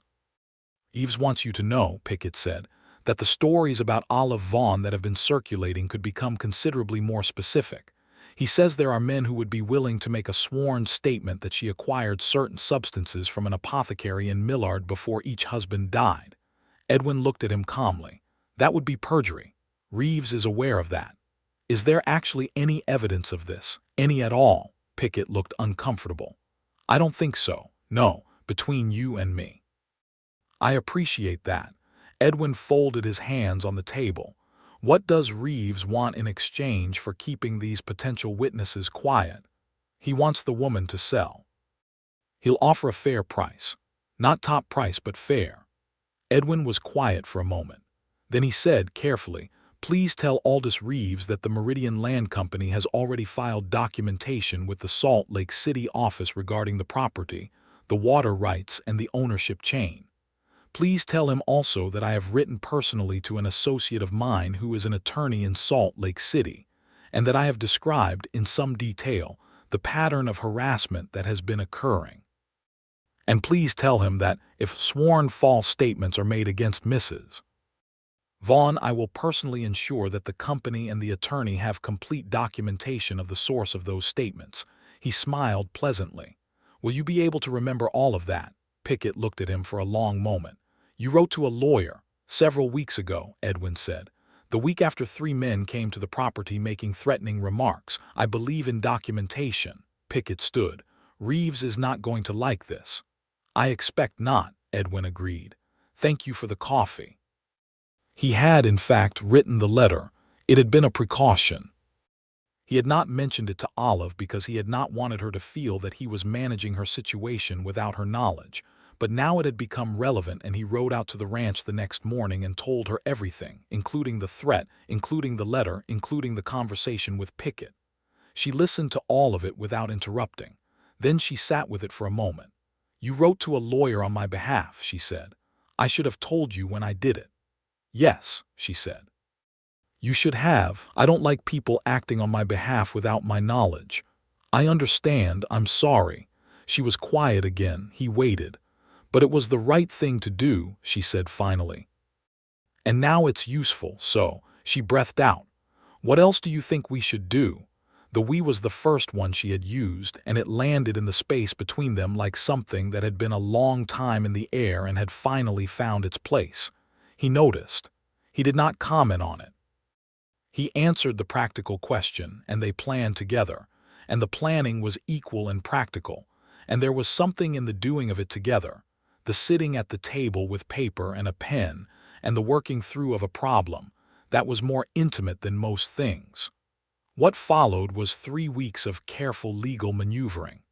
"Reeves wants you to know," Pickett said, "that the stories about Olive Vaughn that have been circulating could become considerably more specific. He says there are men who would be willing to make a sworn statement that she acquired certain substances from an apothecary in Millard before each husband died." Edwin looked at him calmly. "That would be perjury. Reeves is aware of that. Is there actually any evidence of this? Any at all?" Pickett looked uncomfortable. "I don't think so. No, between you and me." "I appreciate that." Edwin folded his hands on the table. "What does Reeves want in exchange for keeping these potential witnesses quiet?" "He wants the woman to sell. He'll offer a fair price. Not top price, but fair." Edwin was quiet for a moment. Then he said carefully, "Please tell Aldous Reeves that the Meridian Land Company has already filed documentation with the Salt Lake City office regarding the property, the water rights, and the ownership chain. Please tell him also that I have written personally to an associate of mine who is an attorney in Salt Lake City, and that I have described, in some detail, the pattern of harassment that has been occurring. And please tell him that, if sworn false statements are made against Mrs. Vaughn, I will personally ensure that the company and the attorney have complete documentation of the source of those statements." He smiled pleasantly. "Will you be able to remember all of that?" Pickett looked at him for a long moment. "You wrote to a lawyer several weeks ago," Edwin said. "The week after 3 men came to the property making threatening remarks. I believe in documentation." Pickett stood. "Reeves is not going to like this." "I expect not," Edwin agreed. "Thank you for the coffee." He had, in fact, written the letter. It had been a precaution. He had not mentioned it to Olive because he had not wanted her to feel that he was managing her situation without her knowledge. But now it had become relevant, and he rode out to the ranch the next morning and told her everything, including the threat, including the letter, including the conversation with Pickett. She listened to all of it without interrupting. Then she sat with it for a moment. "You wrote to a lawyer on my behalf," she said. "I should have told you when I did it." "Yes," she said. "You should have. I don't like people acting on my behalf without my knowledge." "I understand. I'm sorry." She was quiet again. He waited. "But it was the right thing to do," she said finally. "And now it's useful, so," she breathed out. "What else do you think we should do?" The "we" was the first one she had used, and it landed in the space between them like something that had been a long time in the air and had finally found its place. He noticed. He did not comment on it. He answered the practical question, and they planned together, and the planning was equal and practical, and there was something in the doing of it together, the sitting at the table with paper and a pen, and the working through of a problem, that was more intimate than most things. What followed was 3 weeks of careful legal maneuvering.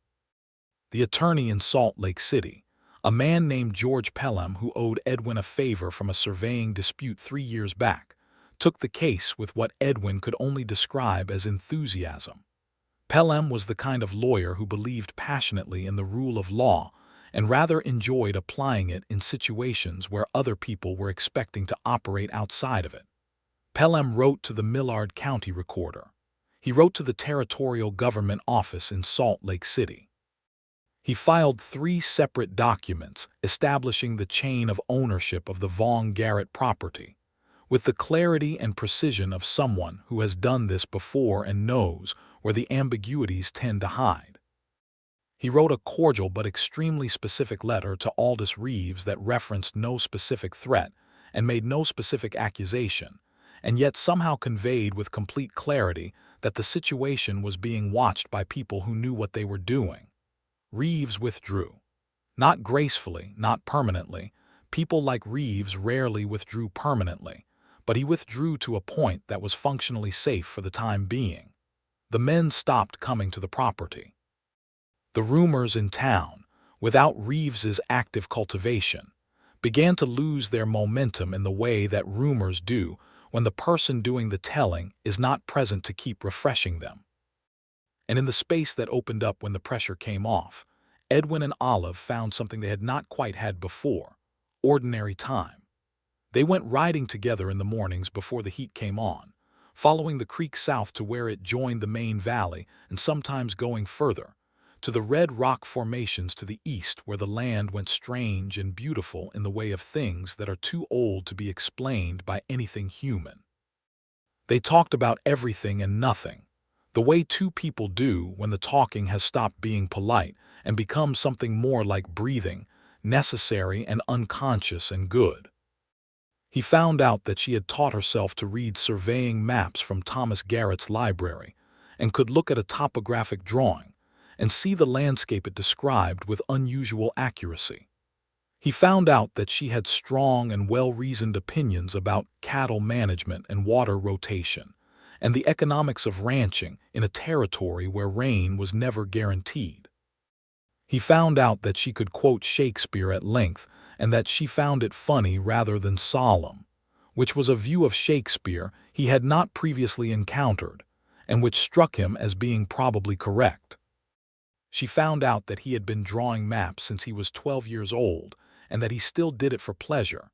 The attorney in Salt Lake City, a man named George Pelham who owed Edwin a favor from a surveying dispute 3 years back, took the case with what Edwin could only describe as enthusiasm. Pelham was the kind of lawyer who believed passionately in the rule of law and rather enjoyed applying it in situations where other people were expecting to operate outside of it. Pelham wrote to the Millard County Recorder. He wrote to the Territorial Government Office in Salt Lake City. He filed 3 separate documents establishing the chain of ownership of the Vaughn Garrett property, with the clarity and precision of someone who has done this before and knows where the ambiguities tend to hide. He wrote a cordial but extremely specific letter to Aldous Reeves that referenced no specific threat and made no specific accusation, and yet somehow conveyed with complete clarity that the situation was being watched by people who knew what they were doing. Reeves withdrew. Not gracefully, not permanently. People like Reeves rarely withdrew permanently, but he withdrew to a point that was functionally safe for the time being. The men stopped coming to the property. The rumors in town, without Reeves's active cultivation, began to lose their momentum in the way that rumors do when the person doing the telling is not present to keep refreshing them. And in the space that opened up when the pressure came off, Edwin and Olive found something they had not quite had before: ordinary time. They went riding together in the mornings before the heat came on, following the creek south to where it joined the main valley, and sometimes going further, to the red rock formations to the east where the land went strange and beautiful in the way of things that are too old to be explained by anything human. They talked about everything and nothing, the way two people do when the talking has stopped being polite and become something more like breathing, necessary and unconscious and good. He found out that she had taught herself to read surveying maps from Thomas Garrett's library and could look at a topographic drawing and see the landscape it described with unusual accuracy. He found out that she had strong and well-reasoned opinions about cattle management and water rotation and the economics of ranching in a territory where rain was never guaranteed. He found out that she could quote Shakespeare at length and that she found it funny rather than solemn, which was a view of Shakespeare he had not previously encountered and which struck him as being probably correct. She found out that he had been drawing maps since he was 12 years old and that he still did it for pleasure,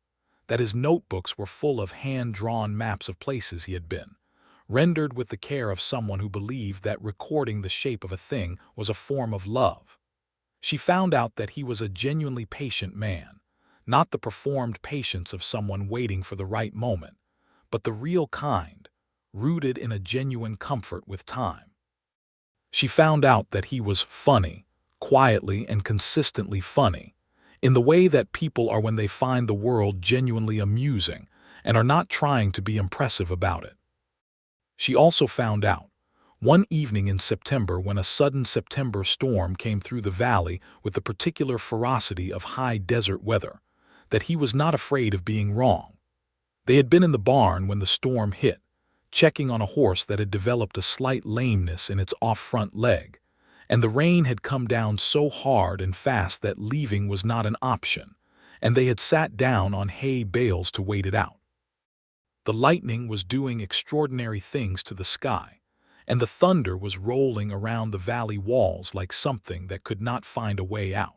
that his notebooks were full of hand-drawn maps of places he had been, rendered with the care of someone who believed that recording the shape of a thing was a form of love. She found out that he was a genuinely patient man, not the performed patience of someone waiting for the right moment, but the real kind, rooted in a genuine comfort with time. She found out that he was funny, quietly and consistently funny, in the way that people are when they find the world genuinely amusing and are not trying to be impressive about it. She also found out, one evening in September when a sudden September storm came through the valley with the particular ferocity of high desert weather, that he was not afraid of being wrong. They had been in the barn when the storm hit, checking on a horse that had developed a slight lameness in its off-front leg, and the rain had come down so hard and fast that leaving was not an option, and they had sat down on hay bales to wait it out. The lightning was doing extraordinary things to the sky, and the thunder was rolling around the valley walls like something that could not find a way out.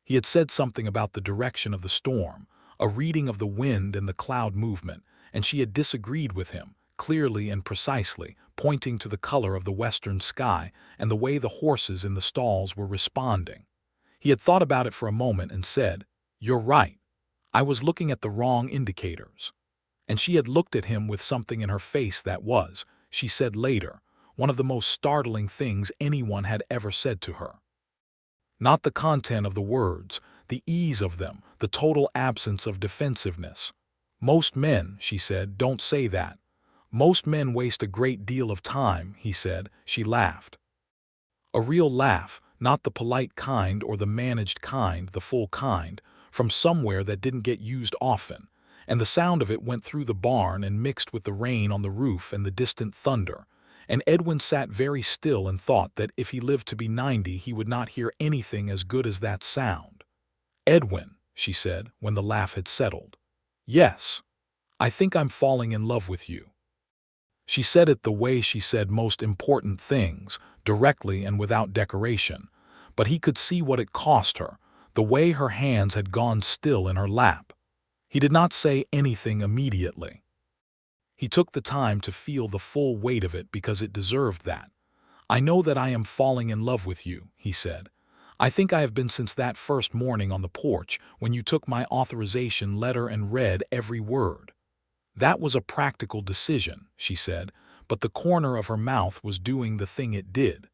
He had said something about the direction of the storm, a reading of the wind and the cloud movement, and she had disagreed with him, clearly and precisely, pointing to the color of the western sky and the way the horses in the stalls were responding. He had thought about it for a moment and said, "You're right. I was looking at the wrong indicators." And she had looked at him with something in her face that was, she said later, one of the most startling things anyone had ever said to her. Not the content of the words, the ease of them, the total absence of defensiveness. "Most men," she said, "don't say that. Most men waste a great deal of time," he said. She laughed. A real laugh, not the polite kind or the managed kind, the full kind, from somewhere that didn't get used often, and the sound of it went through the barn and mixed with the rain on the roof and the distant thunder, and Edwin sat very still and thought that if he lived to be 90 he would not hear anything as good as that sound. "Edwin," she said, when the laugh had settled. "Yes. I think I'm falling in love with you." She said it the way she said most important things, directly and without decoration, but he could see what it cost her, the way her hands had gone still in her lap. He did not say anything immediately. He took the time to feel the full weight of it because it deserved that. "I know that I am falling in love with you," he said. "I think I have been since that first morning on the porch when you took my authorization letter and read every word." "That was a practical decision," she said, but the corner of her mouth was doing the thing it did.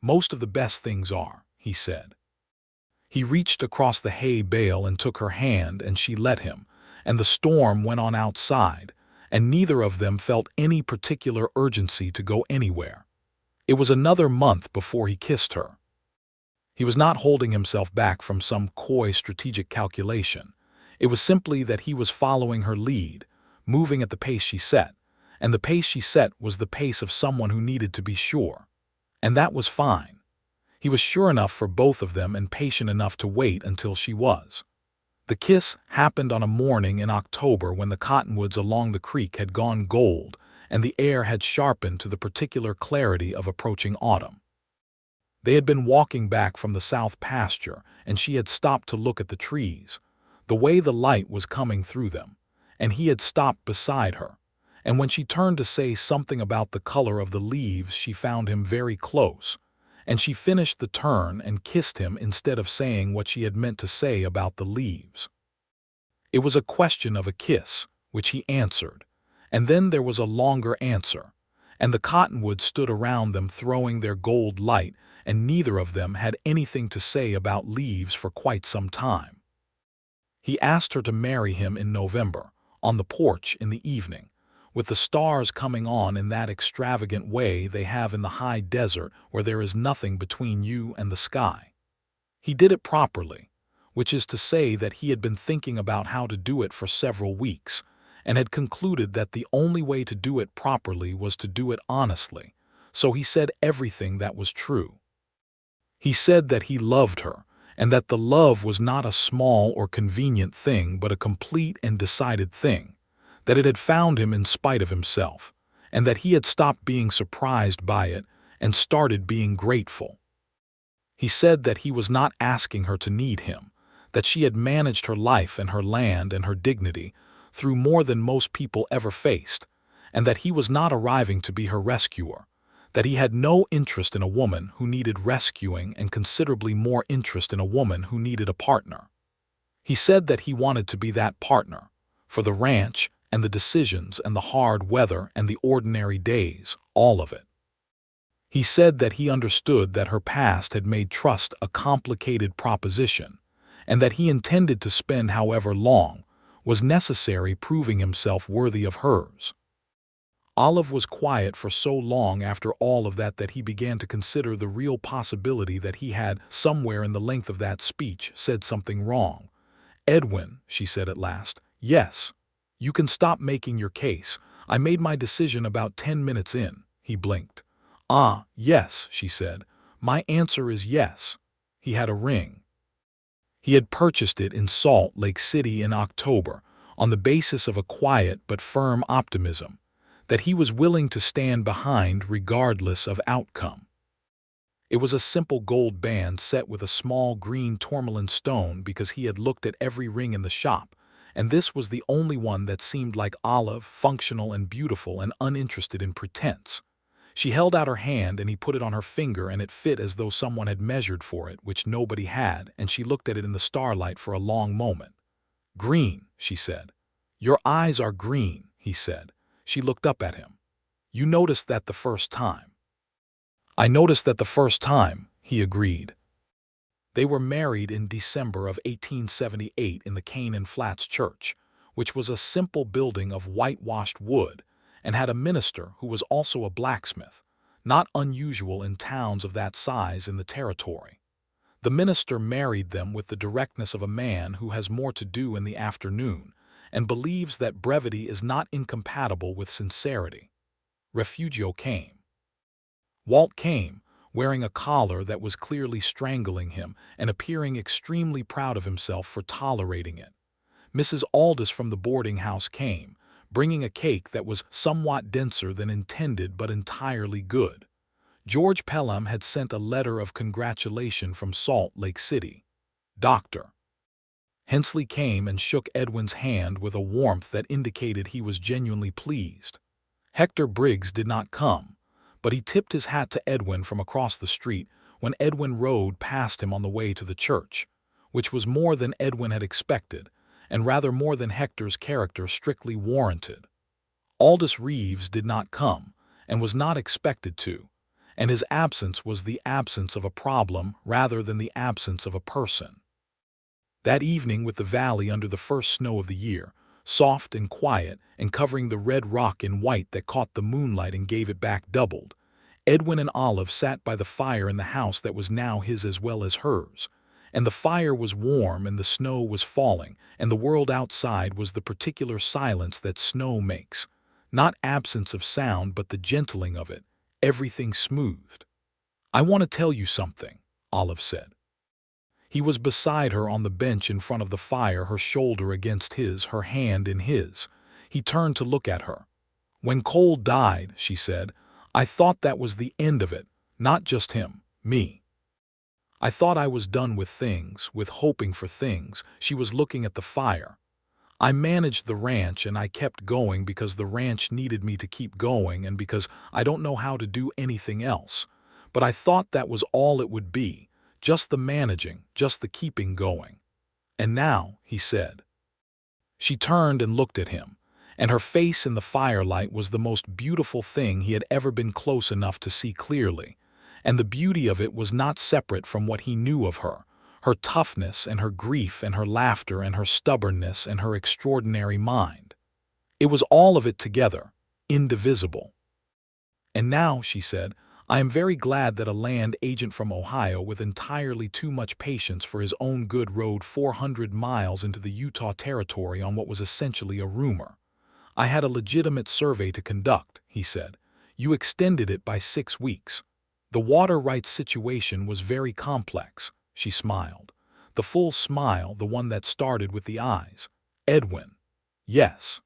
"Most of the best things are," he said. He reached across the hay bale and took her hand, and she let him, and the storm went on outside, and neither of them felt any particular urgency to go anywhere. It was another month before he kissed her. He was not holding himself back from some coy strategic calculation. It was simply that he was following her lead, moving at the pace she set, and the pace she set was the pace of someone who needed to be sure. And that was fine. He was sure enough for both of them and patient enough to wait until she was. The kiss happened on a morning in October when the cottonwoods along the creek had gone gold and the air had sharpened to the particular clarity of approaching autumn. They had been walking back from the south pasture, and she had stopped to look at the trees, the way the light was coming through them, and he had stopped beside her. And when she turned to say something about the color of the leaves, she found him very close, and she finished the turn and kissed him instead of saying what she had meant to say about the leaves. It was a question of a kiss, which he answered, and then there was a longer answer, and the cottonwoods stood around them throwing their gold light, and neither of them had anything to say about leaves for quite some time. He asked her to marry him in November, on the porch in the evening, with the stars coming on in that extravagant way they have in the high desert where there is nothing between you and the sky. He did it properly, which is to say that he had been thinking about how to do it for several weeks, and had concluded that the only way to do it properly was to do it honestly, so he said everything that was true. He said that he loved her, and that the love was not a small or convenient thing but a complete and decided thing, that it had found him in spite of himself, and that he had stopped being surprised by it and started being grateful. He said that he was not asking her to need him, that she had managed her life and her land and her dignity through more than most people ever faced, and that he was not arriving to be her rescuer, that he had no interest in a woman who needed rescuing and considerably more interest in a woman who needed a partner. He said that he wanted to be that partner, for the ranch and the decisions and the hard weather and the ordinary days, all of it. He said that he understood that her past had made trust a complicated proposition, and that he intended to spend however long was necessary proving himself worthy of hers. Olive was quiet for so long after all of that that he began to consider the real possibility that he had, somewhere in the length of that speech, said something wrong. "Edwin," she said at last, "yes. You can stop making your case. I made my decision about 10 minutes in." He blinked. "Ah, yes," she said. "My answer is yes." He had a ring. He had purchased it in Salt Lake City in October, on the basis of a quiet but firm optimism that he was willing to stand behind regardless of outcome. It was a simple gold band set with a small green tourmaline stone because he had looked at every ring in the shop, and this was the only one that seemed like Olive, functional and beautiful and uninterested in pretense. She held out her hand and he put it on her finger, and it fit as though someone had measured for it, which nobody had, and she looked at it in the starlight for a long moment. "Green," she said. "Your eyes are green," he said. She looked up at him. "You noticed that the first time." "I noticed that the first time," he agreed. They were married in December of 1878 in the Canaan Flats Church, which was a simple building of whitewashed wood, and had a minister who was also a blacksmith, not unusual in towns of that size in the territory. The minister married them with the directness of a man who has more to do in the afternoon, and believes that brevity is not incompatible with sincerity. Refugio came. Walt came, wearing a collar that was clearly strangling him and appearing extremely proud of himself for tolerating it. Mrs. Aldous from the boarding house came, bringing a cake that was somewhat denser than intended but entirely good. George Pelham had sent a letter of congratulation from Salt Lake City. Dr. Hensley came and shook Edwin's hand with a warmth that indicated he was genuinely pleased. Hector Briggs did not come, but he tipped his hat to Edwin from across the street when Edwin rode past him on the way to the church, which was more than Edwin had expected, and rather more than Hector's character strictly warranted. Aldous Reeves did not come, and was not expected to, and his absence was the absence of a problem rather than the absence of a person. That evening, with the valley under the first snow of the year, soft and quiet and covering the red rock in white that caught the moonlight and gave it back doubled, Edwin and Olive sat by the fire in the house that was now his as well as hers. And the fire was warm and the snow was falling, and the world outside was the particular silence that snow makes. Not absence of sound, but the gentling of it, everything smoothed. "I want to tell you something," Olive said. He was beside her on the bench in front of the fire, her shoulder against his, her hand in his. He turned to look at her. "When Cole died," she said, "I thought that was the end of it, not just him, me. I thought I was done with things, with hoping for things." She was looking at the fire. "I managed the ranch and I kept going because the ranch needed me to keep going and because I don't know how to do anything else. But I thought that was all it would be, just the managing, just the keeping going. And now," he said. She turned and looked at him, and her face in the firelight was the most beautiful thing he had ever been close enough to see clearly. And the beauty of it was not separate from what he knew of her, her toughness and her grief and her laughter and her stubbornness and her extraordinary mind. It was all of it together, indivisible. "And now," she said, "I am very glad that a land agent from Ohio with entirely too much patience for his own good rode 400 miles into the Utah Territory on what was essentially a rumor. I had a legitimate survey to conduct," he said. "You extended it by 6 weeks. The water rights situation was very complex." She smiled. The full smile, the one that started with the eyes. "Edwin." "Yes."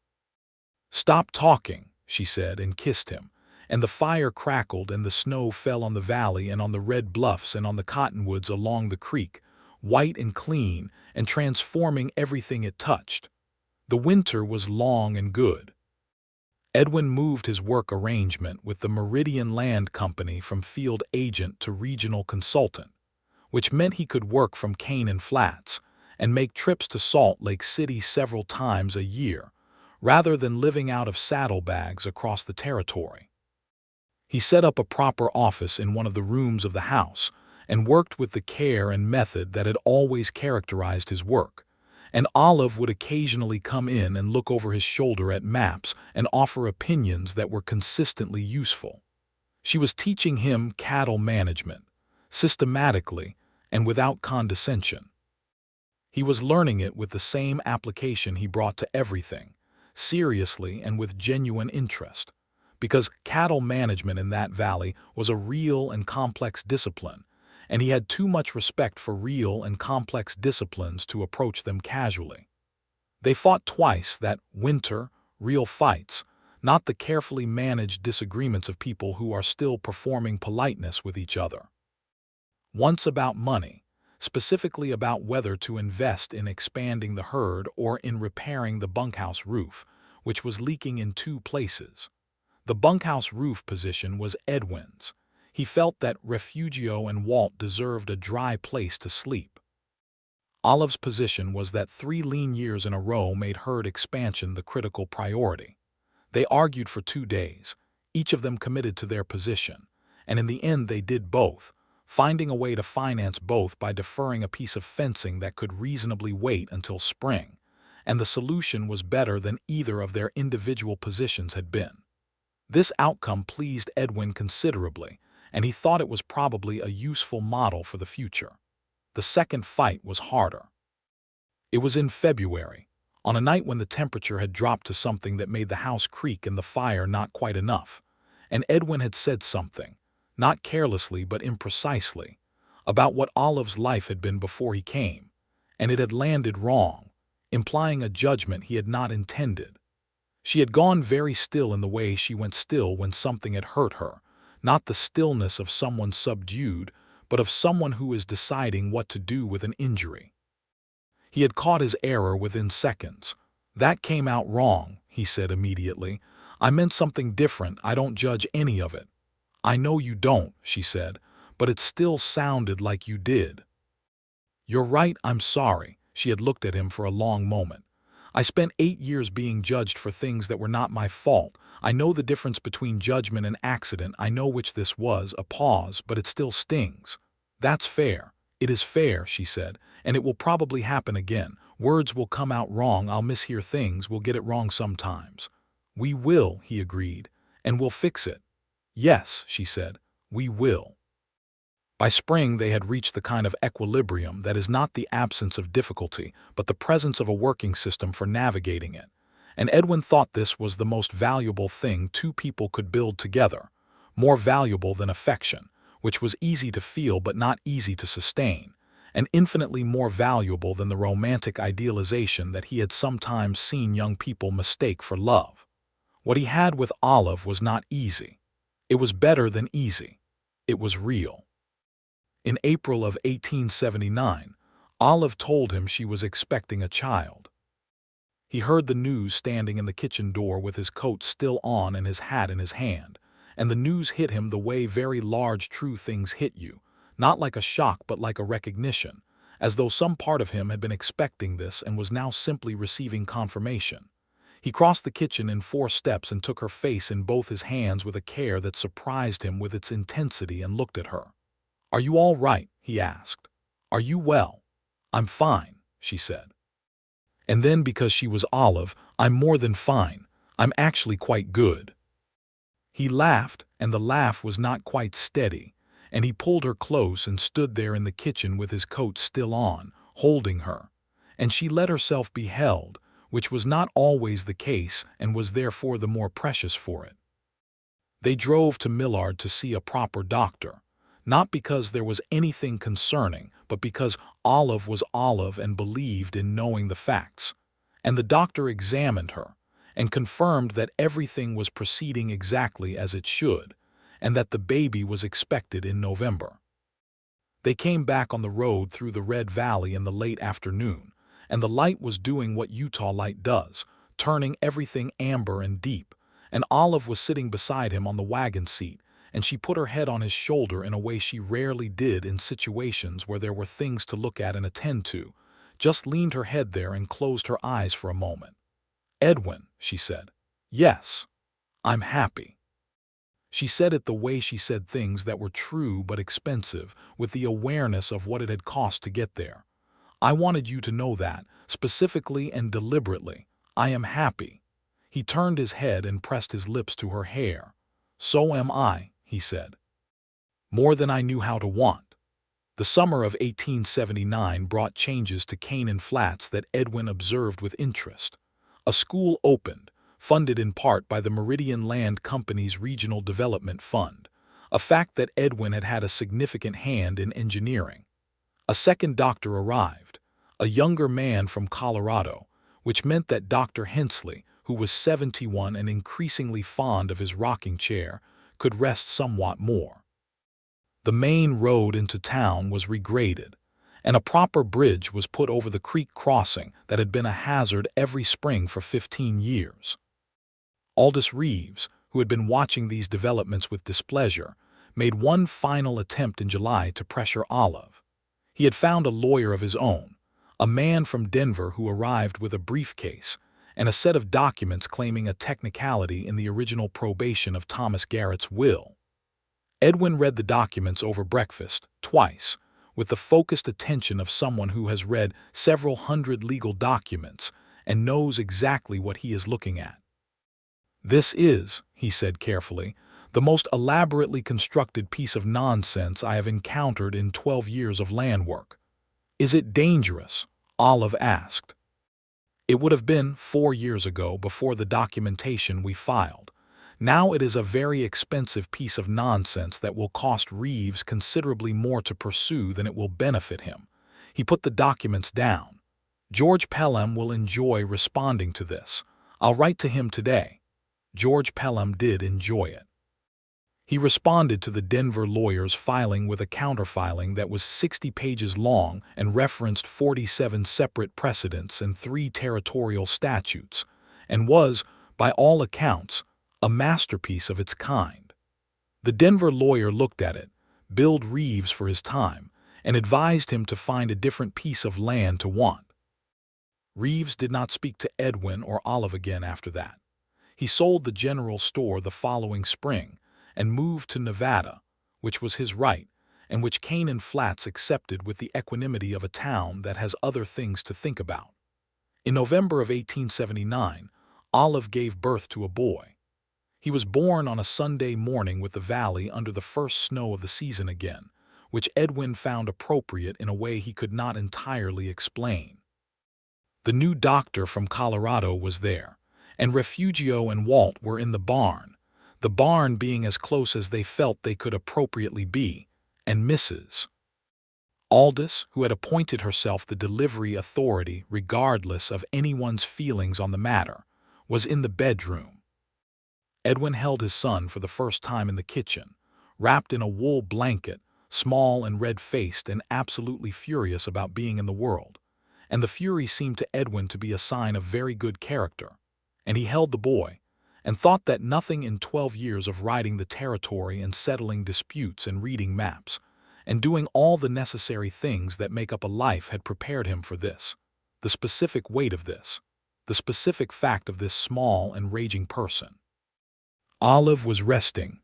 "Stop talking," she said, and kissed him. And the fire crackled and the snow fell on the valley and on the red bluffs and on the cottonwoods along the creek, white and clean and transforming everything it touched. The winter was long and good. Edwin moved his work arrangement with the Meridian Land Company from field agent to regional consultant, which meant he could work from Canaan Flats and make trips to Salt Lake City several times a year, rather than living out of saddlebags across the territory. He set up a proper office in one of the rooms of the house and worked with the care and method that had always characterized his work. And Olive would occasionally come in and look over his shoulder at maps and offer opinions that were consistently useful. She was teaching him cattle management, systematically and without condescension. He was learning it with the same application he brought to everything, seriously and with genuine interest. Because cattle management in that valley was a real and complex discipline, and he had too much respect for real and complex disciplines to approach them casually. They fought twice that winter, real fights, not the carefully managed disagreements of people who are still performing politeness with each other. Once about money, specifically about whether to invest in expanding the herd or in repairing the bunkhouse roof, which was leaking in 2 places. The bunkhouse roof position was Edwin's. He felt that Refugio and Walt deserved a dry place to sleep. Olive's position was that 3 lean years in a row made herd expansion the critical priority. They argued for 2 days, each of them committed to their position, and in the end they did both, finding a way to finance both by deferring a piece of fencing that could reasonably wait until spring, and the solution was better than either of their individual positions had been. This outcome pleased Edwin considerably, and he thought it was probably a useful model for the future. The second fight was harder. It was in February, on a night when the temperature had dropped to something that made the house creak and the fire not quite enough, and Edwin had said something, not carelessly but imprecisely, about what Olive's life had been before he came, and it had landed wrong, implying a judgment he had not intended. She had gone very still in the way she went still when something had hurt her, not the stillness of someone subdued, but of someone who is deciding what to do with an injury. He had caught his error within seconds. "That came out wrong," he said immediately. "I meant something different. I don't judge any of it." "I know you don't," she said, "but it still sounded like you did." "You're right, I'm sorry." She had looked at him for a long moment. "I spent 8 years being judged for things that were not my fault. I know the difference between judgment and accident. I know which this was." A pause, "but it still stings." "That's fair. It is fair," she said, "and it will probably happen again. Words will come out wrong. I'll mishear things. We'll get it wrong sometimes." "We will," he agreed, "and we'll fix it." "Yes," she said, We will. By spring, they had reached the kind of equilibrium that is not the absence of difficulty, but the presence of a working system for navigating it. And Edwin thought this was the most valuable thing two people could build together, more valuable than affection, which was easy to feel but not easy to sustain, and infinitely more valuable than the romantic idealization that he had sometimes seen young people mistake for love. What he had with Olive was not easy. It was better than easy. It was real. In April of 1879, Olive told him she was expecting a child. He heard the news standing in the kitchen door with his coat still on and his hat in his hand, and the news hit him the way very large true things hit you, not like a shock but like a recognition, as though some part of him had been expecting this and was now simply receiving confirmation. He crossed the kitchen in 4 steps and took her face in both his hands with a care that surprised him with its intensity and looked at her. "Are you all right?" he asked. "Are you well?" "I'm fine," she said. And then, because she was Olive, "I'm more than fine. I'm actually quite good." He laughed, and the laugh was not quite steady, and he pulled her close and stood there in the kitchen with his coat still on, holding her. And she let herself be held, which was not always the case and was therefore the more precious for it. They drove to Millard to see a proper doctor, not because there was anything concerning, but because Olive was Olive and believed in knowing the facts. And the doctor examined her and confirmed that everything was proceeding exactly as it should, and that the baby was expected in November. They came back on the road through the Red Valley in the late afternoon, and the light was doing what Utah light does, turning everything amber and deep, and Olive was sitting beside him on the wagon seat, and she put her head on his shoulder in a way she rarely did in situations where there were things to look at and attend to, just leaned her head there and closed her eyes for a moment. "Edwin," she said. "Yes, I'm happy." She said it the way she said things that were true but expensive, with the awareness of what it had cost to get there. "I wanted you to know that, specifically and deliberately. I am happy." He turned his head and pressed his lips to her hair. "So am I," he said. "More than I knew how to want." The summer of 1879 brought changes to Canaan Flats that Edwin observed with interest. A school opened, funded in part by the Meridian Land Company's Regional Development Fund, a fact that Edwin had had a significant hand in engineering. A second doctor arrived, a younger man from Colorado, which meant that Dr. Hensley, who was 71 and increasingly fond of his rocking chair, could rest somewhat more. The main road into town was regraded, and a proper bridge was put over the creek crossing that had been a hazard every spring for 15 years. Aldous Reeves, who had been watching these developments with displeasure, made one final attempt in July to pressure Olive. He had found a lawyer of his own, a man from Denver who arrived with a briefcase and a set of documents claiming a technicality in the original probation of Thomas Garrett's will. Edwin read the documents over breakfast, twice, with the focused attention of someone who has read several hundred legal documents and knows exactly what he is looking at. "This is," he said carefully, "the most elaborately constructed piece of nonsense I have encountered in 12 years of land work." "Is it dangerous?" Olive asked. "It would have been 4 years ago before the documentation we filed. Now it is a very expensive piece of nonsense that will cost Reeves considerably more to pursue than it will benefit him." He put the documents down. "George Pelham will enjoy responding to this. I'll write to him today." George Pelham did enjoy it. He responded to the Denver lawyer's filing with a counterfiling that was 60 pages long and referenced 47 separate precedents and 3 territorial statutes, and was, by all accounts, a masterpiece of its kind. The Denver lawyer looked at it, billed Reeves for his time, and advised him to find a different piece of land to want. Reeves did not speak to Edwin or Olive again after that. He sold the general store the following spring and moved to Nevada, which was his right, and which Canaan Flats accepted with the equanimity of a town that has other things to think about. In November of 1879, Olive gave birth to a boy. He was born on a Sunday morning with the valley under the first snow of the season again, which Edwin found appropriate in a way he could not entirely explain. The new doctor from Colorado was there, and Refugio and Walt were in the barn being as close as they felt they could appropriately be, and Mrs. Aldous, who had appointed herself the delivery authority regardless of anyone's feelings on the matter, was in the bedroom. Edwin held his son for the first time in the kitchen, wrapped in a wool blanket, small and red-faced and absolutely furious about being in the world, and the fury seemed to Edwin to be a sign of very good character, and he held the boy, and thought that nothing in 12 years of riding the territory and settling disputes and reading maps, and doing all the necessary things that make up a life had prepared him for this, the specific weight of this, the specific fact of this small and raging person. Olive was resting.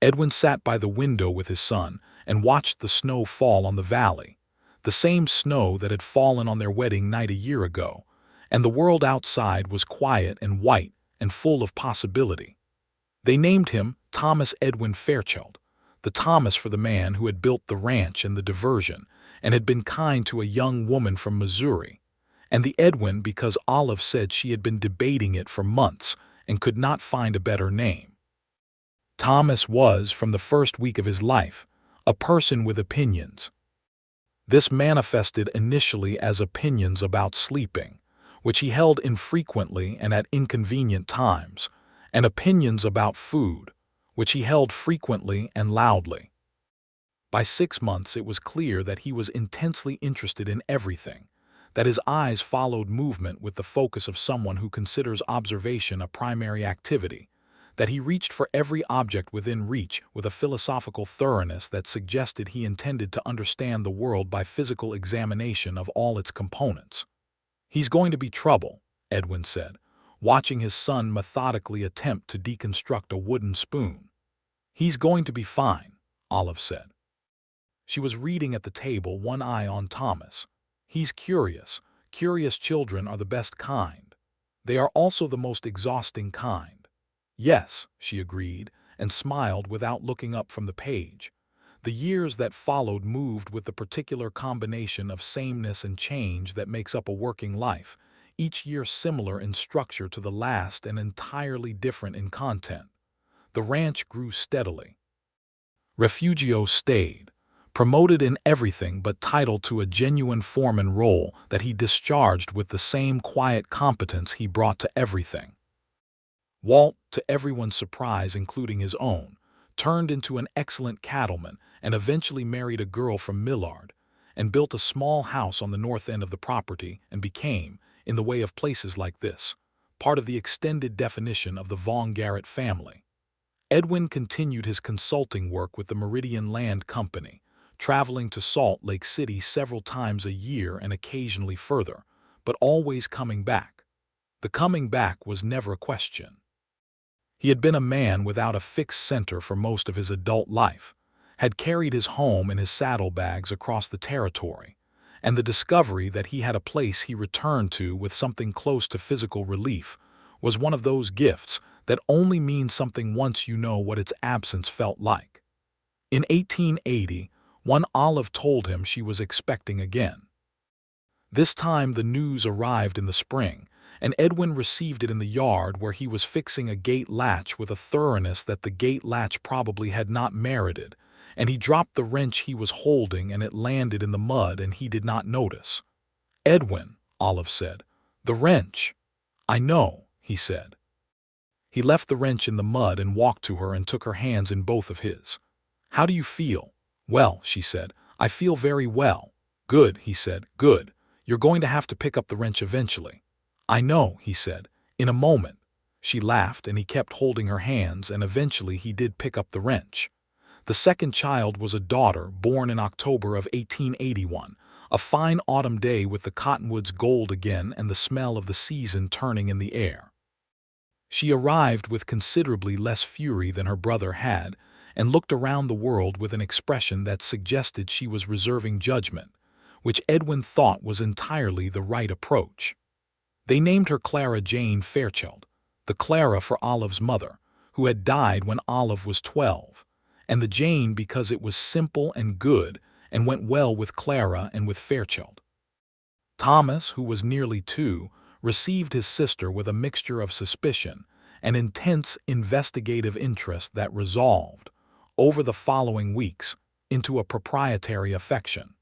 Edwin sat by the window with his son and watched the snow fall on the valley, the same snow that had fallen on their wedding night a year ago, and the world outside was quiet and white and full of possibility. They named him Thomas Edwin Fairchild, the Thomas for the man who had built the ranch and the diversion and had been kind to a young woman from Missouri, and the Edwin because Olive said she had been debating it for months and could not find a better name. Thomas was, from the first week of his life, a person with opinions. This manifested initially as opinions about sleeping, which he held infrequently and at inconvenient times, and opinions about food, which he held frequently and loudly. By 6 months it was clear that he was intensely interested in everything, that his eyes followed movement with the focus of someone who considers observation a primary activity, that he reached for every object within reach with a philosophical thoroughness that suggested he intended to understand the world by physical examination of all its components. "He's going to be trouble," Edwin said, watching his son methodically attempt to deconstruct a wooden spoon. "He's going to be fine," Olive said. She was reading at the table, one eye on Thomas. "He's curious. Curious children are the best kind. They are also the most exhausting kind." "Yes," she agreed, and smiled without looking up from the page. The years that followed moved with the particular combination of sameness and change that makes up a working life, each year similar in structure to the last and entirely different in content. The ranch grew steadily. Refugio stayed, promoted in everything but titled to a genuine foreman role that he discharged with the same quiet competence he brought to everything. Walt, to everyone's surprise including his own, turned into an excellent cattleman and eventually married a girl from Millard, and built a small house on the north end of the property and became, in the way of places like this, part of the extended definition of the Vaughn Garrett family. Edwin continued his consulting work with the Meridian Land Company, traveling to Salt Lake City several times a year and occasionally further, but always coming back. The coming back was never a question. He had been a man without a fixed center for most of his adult life, had carried his home in his saddlebags across the territory, and the discovery that he had a place he returned to with something close to physical relief was one of those gifts that only mean something once you know what its absence felt like. In 1880, one Olive told him she was expecting again. This time the news arrived in the spring, and Edwin received it in the yard where he was fixing a gate latch with a thoroughness that the gate latch probably had not merited, and he dropped the wrench he was holding and it landed in the mud and he did not notice. "Edwin," Olive said, "the wrench." "I know," he said. He left the wrench in the mud and walked to her and took her hands in both of his. "How do you feel?" "Well," she said, "I feel very well." "Good," he said, "good. You're going to have to pick up the wrench eventually." "I know," he said, "in a moment." She laughed and he kept holding her hands, and eventually he did pick up the wrench. The second child was a daughter born in October of 1881, a fine autumn day with the cottonwoods gold again and the smell of the season turning in the air. She arrived with considerably less fury than her brother had, and looked around the world with an expression that suggested she was reserving judgment, which Edwin thought was entirely the right approach. They named her Clara Jane Fairchild, the Clara for Olive's mother, who had died when Olive was 12, and the Jane because it was simple and good and went well with Clara and with Fairchild. Thomas, who was nearly 2, received his sister with a mixture of suspicion and intense investigative interest that resolved, over the following weeks, into a proprietary affection.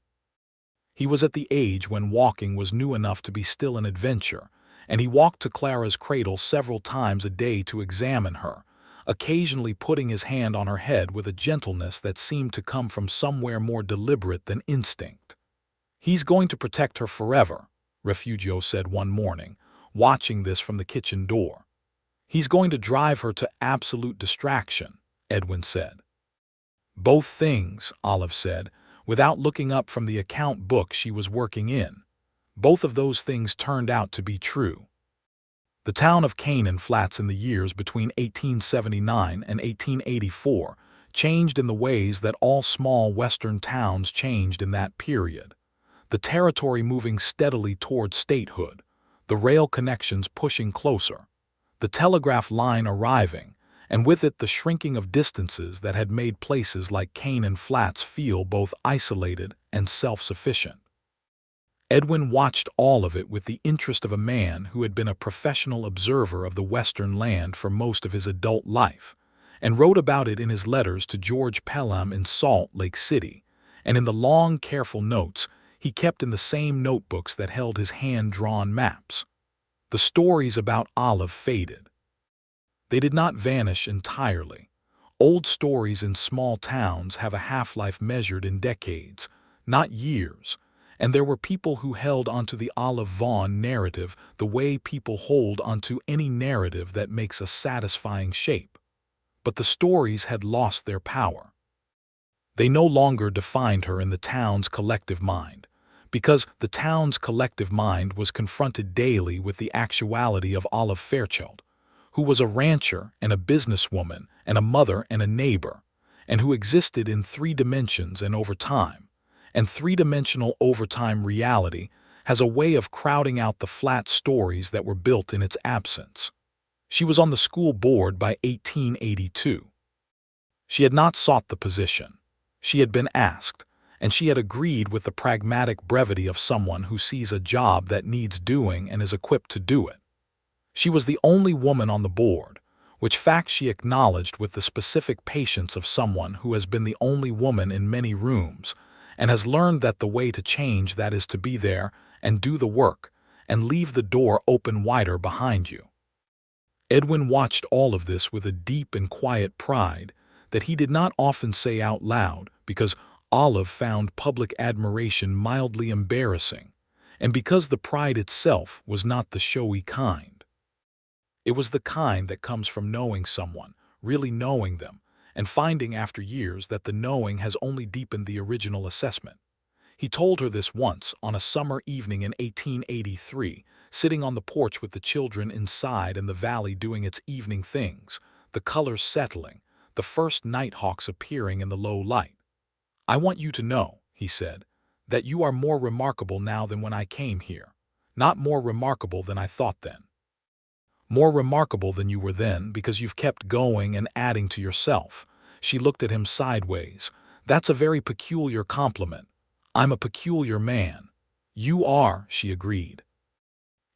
He was at the age when walking was new enough to be still an adventure, and he walked to Clara's cradle several times a day to examine her, occasionally putting his hand on her head with a gentleness that seemed to come from somewhere more deliberate than instinct. "He's going to protect her forever," Refugio said one morning, watching this from the kitchen door. "He's going to drive her to absolute distraction," Edwin said. "Both things," Olive said, without looking up from the account book she was working in. "Both of those things turned out to be true." The town of Canaan Flats in the years between 1879 and 1884 changed in the ways that all small western towns changed in that period. The territory moving steadily toward statehood, the rail connections pushing closer, the telegraph line arriving, and with it the shrinking of distances that had made places like Canaan Flats feel both isolated and self-sufficient. Edwin watched all of it with the interest of a man who had been a professional observer of the western land for most of his adult life, and wrote about it in his letters to George Pelham in Salt Lake City, and in the long, careful notes he kept in the same notebooks that held his hand-drawn maps. The stories about Olive faded. They did not vanish entirely. Old stories in small towns have a half-life measured in decades, not years, and there were people who held onto the Olive Vaughn narrative the way people hold onto any narrative that makes a satisfying shape. But the stories had lost their power. They no longer defined her in the town's collective mind, because the town's collective mind was confronted daily with the actuality of Olive Fairchild, who was a rancher and a businesswoman and a mother and a neighbor, and who existed in 3 dimensions and over time. And 3-dimensional overtime reality has a way of crowding out the flat stories that were built in its absence. She was on the school board by 1882. She had not sought the position. She had been asked, and she had agreed with the pragmatic brevity of someone who sees a job that needs doing and is equipped to do it. She was the only woman on the board, which fact she acknowledged with the specific patience of someone who has been the only woman in many rooms, and has learned that the way to change that is to be there and do the work and leave the door open wider behind you. Edwin watched all of this with a deep and quiet pride that he did not often say out loud, because Olive found public admiration mildly embarrassing, and because the pride itself was not the showy kind. It was the kind that comes from knowing someone, really knowing them, and finding after years that the knowing has only deepened the original assessment. He told her this once on a summer evening in 1883, sitting on the porch with the children inside and the valley doing its evening things, the colors settling, the first nighthawks appearing in the low light. "I want you to know," he said, "that you are more remarkable now than when I came here. Not more remarkable than I thought then. More remarkable than you were then because you've kept going and adding to yourself." She looked at him sideways. "That's a very peculiar compliment. I'm a peculiar man." "You are," she agreed.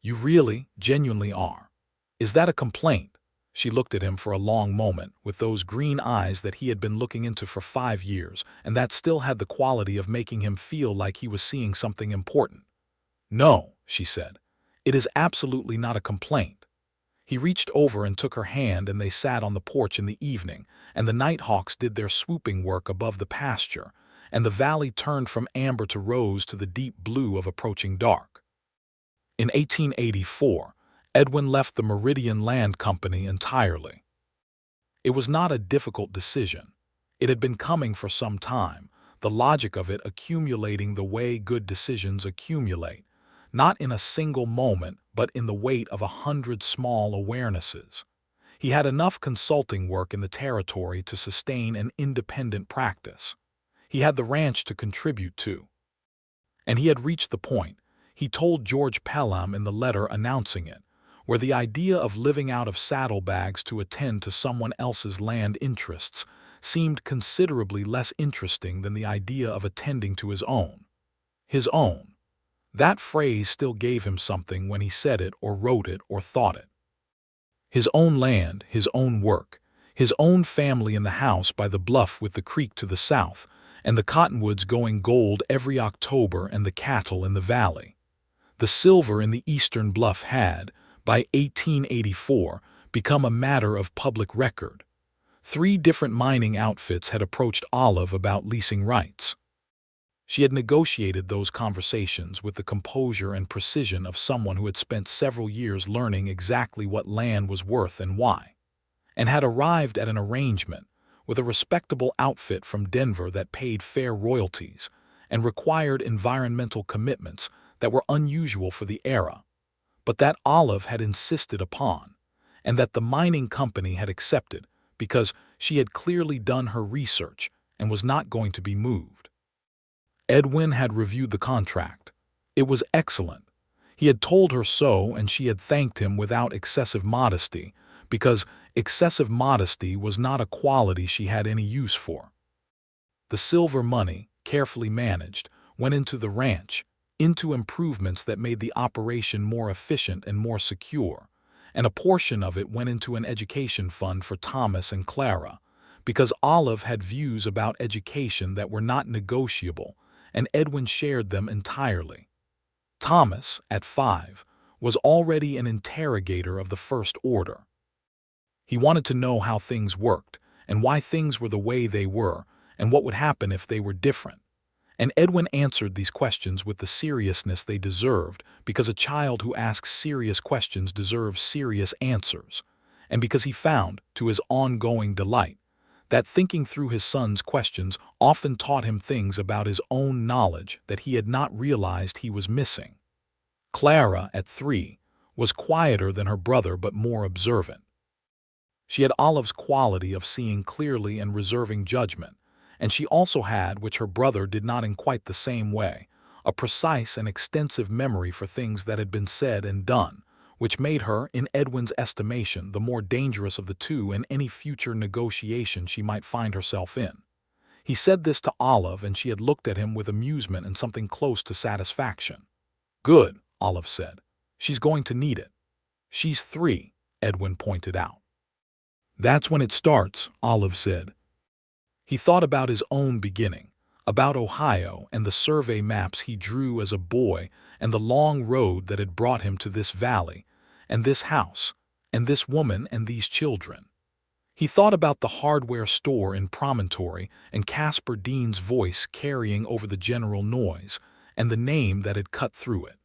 "You really, genuinely are. Is that a complaint?" She looked at him for a long moment with those green eyes that he had been looking into for 5 years and that still had the quality of making him feel like he was seeing something important. "No," she said. "It is absolutely not a complaint." He reached over and took her hand, and they sat on the porch in the evening, and the nighthawks did their swooping work above the pasture, and the valley turned from amber to rose to the deep blue of approaching dark. In 1884, Edwin left the Meridian Land Company entirely. It was not a difficult decision. It had been coming for some time, the logic of it accumulating the way good decisions accumulate, not in a single moment, but in the weight of 100 small awarenesses. He had enough consulting work in the territory to sustain an independent practice. He had the ranch to contribute to. And he had reached the point, he told George Pelham in the letter announcing it, where the idea of living out of saddlebags to attend to someone else's land interests seemed considerably less interesting than the idea of attending to his own. His own. That phrase still gave him something when he said it or wrote it or thought it. His own land, his own work, his own family in the house by the bluff with the creek to the south, and the cottonwoods going gold every October and the cattle in the valley. The silver in the eastern bluff had, by 1884, become a matter of public record. 3 different mining outfits had approached Olive about leasing rights. She had negotiated those conversations with the composure and precision of someone who had spent several years learning exactly what land was worth and why, and had arrived at an arrangement with a respectable outfit from Denver that paid fair royalties and required environmental commitments that were unusual for the era, but that Olive had insisted upon, and that the mining company had accepted because she had clearly done her research and was not going to be moved. Edwin had reviewed the contract. It was excellent. He had told her so, and she had thanked him without excessive modesty, because excessive modesty was not a quality she had any use for. The silver money, carefully managed, went into the ranch, into improvements that made the operation more efficient and more secure, and a portion of it went into an education fund for Thomas and Clara, because Olive had views about education that were not negotiable, and Edwin shared them entirely. Thomas, at 5, was already an interrogator of the first order. He wanted to know how things worked, and why things were the way they were, and what would happen if they were different. And Edwin answered these questions with the seriousness they deserved, because a child who asks serious questions deserves serious answers, and because he found, to his ongoing delight, that thinking through his son's questions often taught him things about his own knowledge that he had not realized he was missing. Clara, at 3, was quieter than her brother but more observant. She had Olive's quality of seeing clearly and reserving judgment, and she also had, which her brother did not in quite the same way, a precise and extensive memory for things that had been said and done, which made her, in Edwin's estimation, the more dangerous of the two in any future negotiation she might find herself in. He said this to Olive, and she had looked at him with amusement and something close to satisfaction. "Good," Olive said. "She's going to need it." "She's 3, Edwin pointed out. "That's when it starts," Olive said. He thought about his own beginning, about Ohio and the survey maps he drew as a boy and the long road that had brought him to this valley, and this house, and this woman and these children. He thought about the hardware store in Promontory and Casper Dean's voice carrying over the general noise, and the name that had cut through it.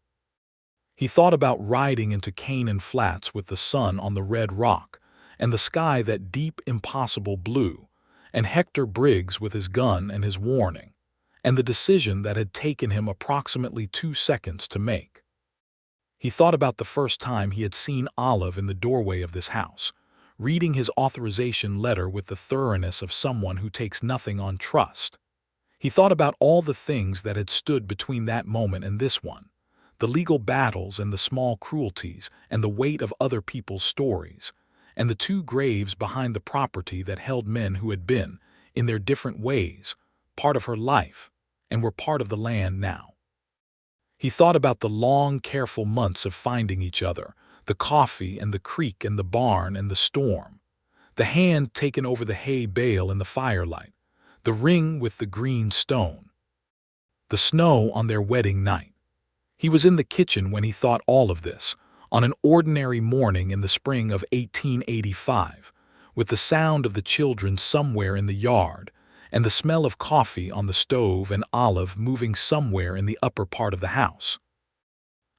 He thought about riding into Canaan Flats with the sun on the red rock, and the sky that deep, impossible blue, and Hector Briggs with his gun and his warning, and the decision that had taken him approximately 2 seconds to make. He thought about the first time he had seen Olive in the doorway of this house, reading his authorization letter with the thoroughness of someone who takes nothing on trust. He thought about all the things that had stood between that moment and this one, the legal battles and the small cruelties and the weight of other people's stories, and the 2 graves behind the property that held men who had been, in their different ways, part of her life, and were part of the land now. He thought about the long, careful months of finding each other, the coffee and the creek and the barn and the storm, the hand taken over the hay bale in the firelight, the ring with the green stone, the snow on their wedding night. He was in the kitchen when he thought all of this, on an ordinary morning in the spring of 1885, with the sound of the children somewhere in the yard, and the smell of coffee on the stove and Olive moving somewhere in the upper part of the house.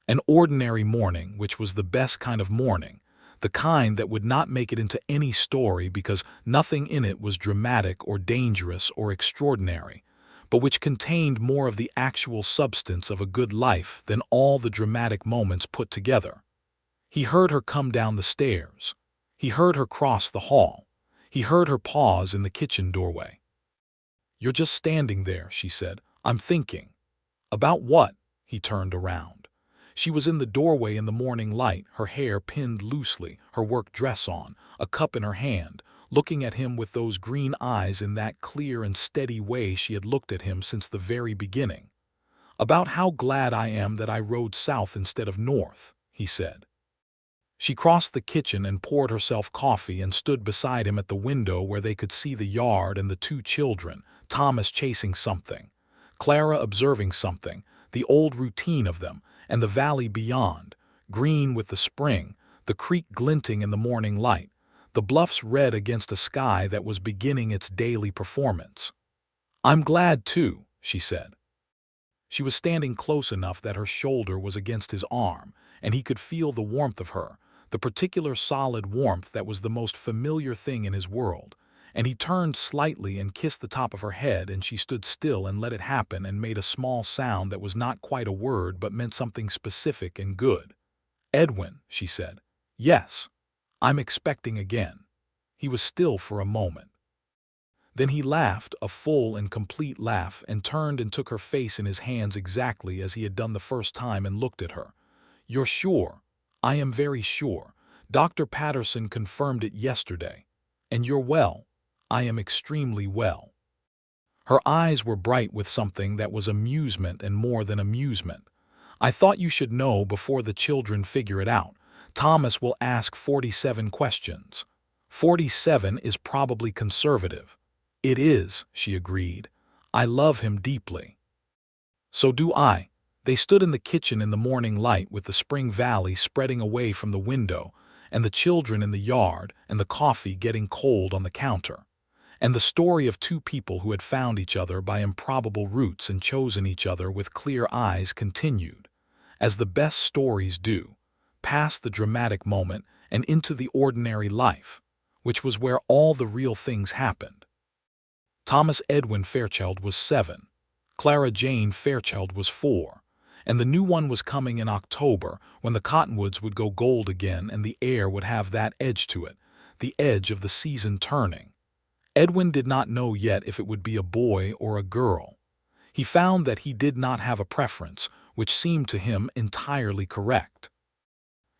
An ordinary morning, which was the best kind of morning, the kind that would not make it into any story because nothing in it was dramatic or dangerous or extraordinary, but which contained more of the actual substance of a good life than all the dramatic moments put together. He heard her come down the stairs. He heard her cross the hall. He heard her pause in the kitchen doorway. "You're just standing there," she said. "I'm thinking." "About what?" He turned around. She was in the doorway in the morning light, her hair pinned loosely, her work dress on, a cup in her hand, looking at him with those green eyes in that clear and steady way she had looked at him since the very beginning. "About how glad I am that I rode south instead of north," he said. She crossed the kitchen and poured herself coffee and stood beside him at the window where they could see the yard and the two children, Thomas chasing something, Clara observing something, the old routine of them, and the valley beyond, green with the spring, the creek glinting in the morning light, the bluffs red against a sky that was beginning its daily performance. "I'm glad, too," she said. She was standing close enough that her shoulder was against his arm, and he could feel the warmth of her, the particular solid warmth that was the most familiar thing in his world, and he turned slightly and kissed the top of her head, and she stood still and let it happen and made a small sound that was not quite a word but meant something specific and good. "Edwin," she said. "Yes, I'm expecting again." He was still for a moment. Then he laughed, a full and complete laugh, and turned and took her face in his hands exactly as he had done the first time and looked at her. "You're sure?" "I am very sure. Dr. Patterson confirmed it yesterday." "And you're well?" "I am extremely well." Her eyes were bright with something that was amusement and more than amusement. "I thought you should know before the children figure it out. Thomas will ask 47 questions. 47 is probably conservative." "It is," she agreed. "I love him deeply." "So do I." They stood in the kitchen in the morning light with the spring valley spreading away from the window, and the children in the yard, and the coffee getting cold on the counter. And the story of two people who had found each other by improbable routes and chosen each other with clear eyes continued, as the best stories do, past the dramatic moment and into the ordinary life, which was where all the real things happened. Thomas Edwin Fairchild was 7. Clara Jane Fairchild was 4. And the new one was coming in October, when the cottonwoods would go gold again and the air would have that edge to it, the edge of the season turning. Edwin did not know yet if it would be a boy or a girl. He found that he did not have a preference, which seemed to him entirely correct.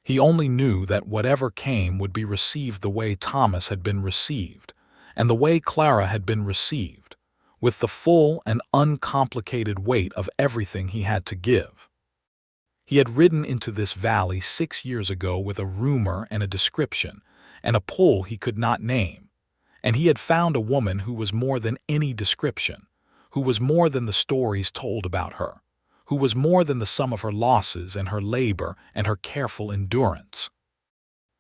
He only knew that whatever came would be received the way Thomas had been received, and the way Clara had been received, with the full and uncomplicated weight of everything he had to give. He had ridden into this valley 6 years ago with a rumor and a description, and a pull he could not name, and he had found a woman who was more than any description, who was more than the stories told about her, who was more than the sum of her losses and her labor and her careful endurance.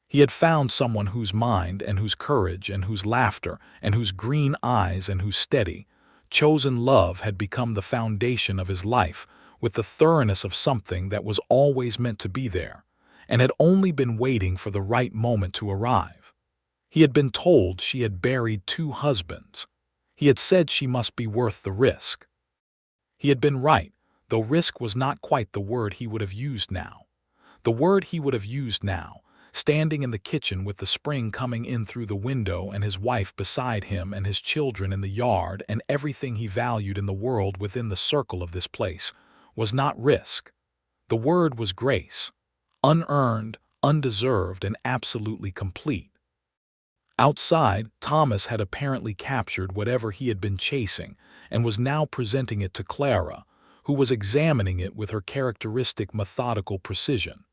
He had found someone whose mind and whose courage and whose laughter and whose green eyes and whose steady, chosen love had become the foundation of his life, with the thoroughness of something that was always meant to be there, and had only been waiting for the right moment to arrive. He had been told she had buried 2 husbands. He had said she must be worth the risk. He had been right, though risk was not quite the word he would have used now. The word he would have used now, standing in the kitchen with the spring coming in through the window and his wife beside him and his children in the yard and everything he valued in the world within the circle of this place, was not risk. The word was grace, unearned, undeserved, and absolutely complete. Outside, Thomas had apparently captured whatever he had been chasing and was now presenting it to Clara, who was examining it with her characteristic methodical precision.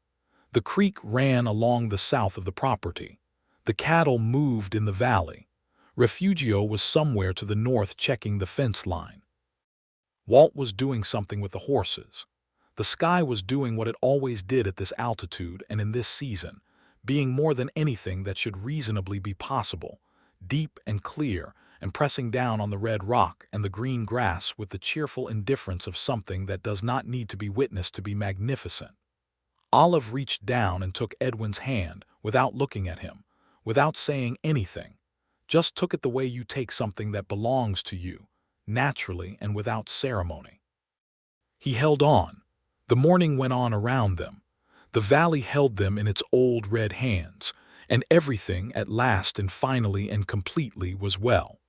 The creek ran along the south of the property. The cattle moved in the valley. Refugio was somewhere to the north checking the fence line. Walt was doing something with the horses. The sky was doing what it always did at this altitude and in this season, being more than anything that should reasonably be possible, deep and clear, and pressing down on the red rock and the green grass with the cheerful indifference of something that does not need to be witnessed to be magnificent. Olive reached down and took Edwin's hand, without looking at him, without saying anything. Just took it the way you take something that belongs to you, naturally and without ceremony. He held on. The morning went on around them. The valley held them in its old red hands, and everything at last and finally and completely was well.